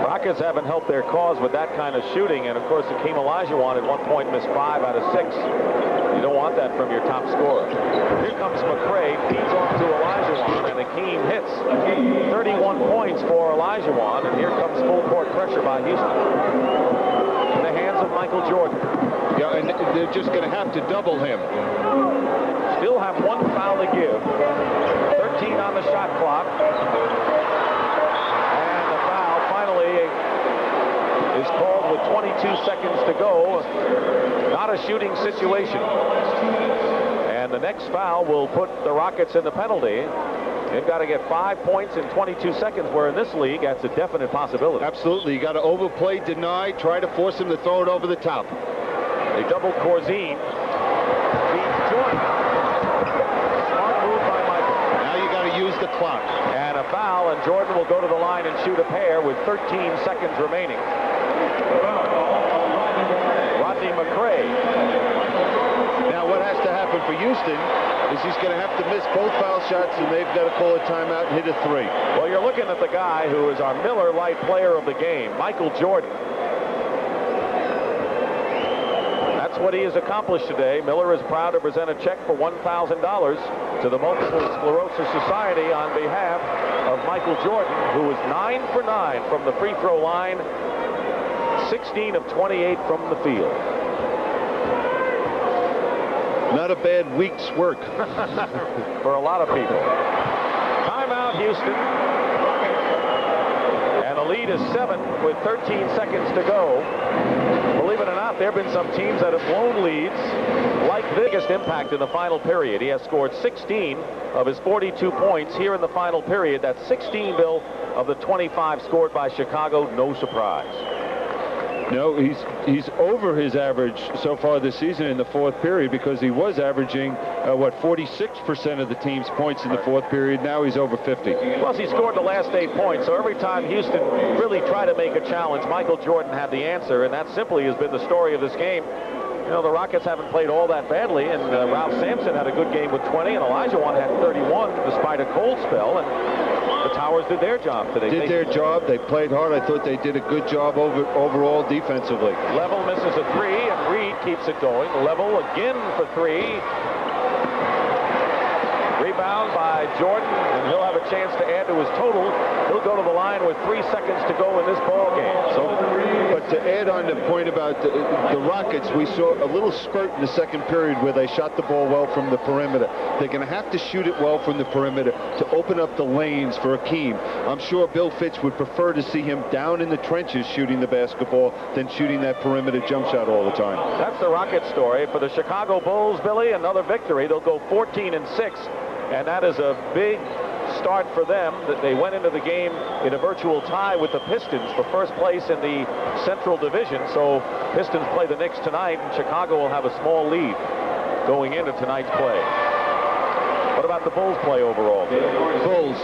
Speaker 1: Rockets haven't helped their cause with that kind of shooting, and of course Hakeem Olajuwon at one point missed 5 out of 6. You don't want that from your top scorer. Here comes McCray, feeds off to Olajuwon, and Hakeem hits. 31 points for Olajuwon, and here comes full court pressure by Houston. In the hands of Michael Jordan.
Speaker 2: Yeah, and they're just going to have to double him.
Speaker 1: Still have 1 foul to give. 13 on the shot clock. Is called with 22 seconds to go. Not a shooting situation. And the next foul will put the Rockets in the penalty. They've got to get 5 points in 22 seconds, where in this league, that's a definite possibility.
Speaker 2: Absolutely. You got to overplay, deny, try to force him to throw it over the top.
Speaker 1: They double Corzine. Feeds Jordan. Smart move by Michael.
Speaker 2: Now you got to use the clock.
Speaker 1: And a foul, and Jordan will go to the line and shoot a pair with 13 seconds remaining. Rodney McCray.
Speaker 2: Now what has to happen for Houston is he's going to have to miss both foul shots, and they've got to call a timeout and hit a 3.
Speaker 1: Well, you're looking at the guy who is our Miller Lite player of the game, Michael Jordan. That's what he has accomplished today. Miller is proud to present a check for $1,000 to the Multiple Sclerosis Society on behalf of Michael Jordan, who was 9 for 9 from the free throw line, 16 of 28 from the field.
Speaker 2: Not a bad week's work.
Speaker 1: For a lot of people. Timeout, Houston. And the lead is 7 with 13 seconds to go. Believe it or not, there have been some teams that have blown leads. Like the biggest impact in the final period. He has scored 16 of his 42 points here in the final period. That's 16, Bill, of the 25 scored by Chicago. No surprise.
Speaker 2: No, he's over his average so far this season in the 4th period, because he was averaging, 46% of the team's points in the 4th period. Now he's over 50.
Speaker 1: Plus, he scored the last 8 points. So every time Houston really tried to make a challenge, Michael Jordan had the answer, and that simply has been the story of this game. You know, the Rockets haven't played all that badly, and Ralph Sampson had a good game with 20, and Olajuwon had 31 despite a cold spell, and the Towers did their job today.
Speaker 2: Did their job. They played hard. I thought they did a good job overall defensively.
Speaker 1: Level misses a 3, and Reed keeps it going. Level again for 3. Rebound by Jordan, and he'll have a chance to add to his total. He'll go to the line with 3 seconds to go in this ball game.
Speaker 2: But to add on the point about the Rockets, we saw a little spurt in the 2nd period where they shot the ball well from the perimeter. They're going to have to shoot it well from the perimeter to open up the lanes for Hakeem. I'm sure Bill Fitch would prefer to see him down in the trenches shooting the basketball than shooting that perimeter jump shot all the time.
Speaker 1: That's the Rockets story. For the Chicago Bulls, Billy, another victory. They'll go 14-6. And that is a big start for them. That they went into the game in a virtual tie with the Pistons for first place in the Central Division. So Pistons play the Knicks tonight, and Chicago will have a small lead going into tonight's play. What about the Bulls play overall?
Speaker 2: Bulls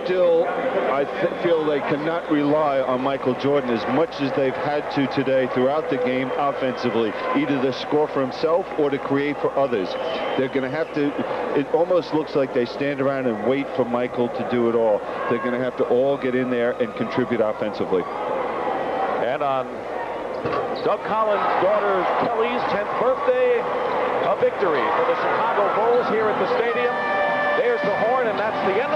Speaker 2: still, I feel they cannot rely on Michael Jordan as much as they've had to today throughout the game offensively, either to score for himself or to create for others. They're going to have to, it almost looks like they stand around and wait for Michael to do it all. They're going to have to all get in there and contribute offensively.
Speaker 1: And on Doug Collins' daughter Kelly's 10th birthday, a victory for the Chicago Bulls here at the stadium. There's the horn, and that's the end of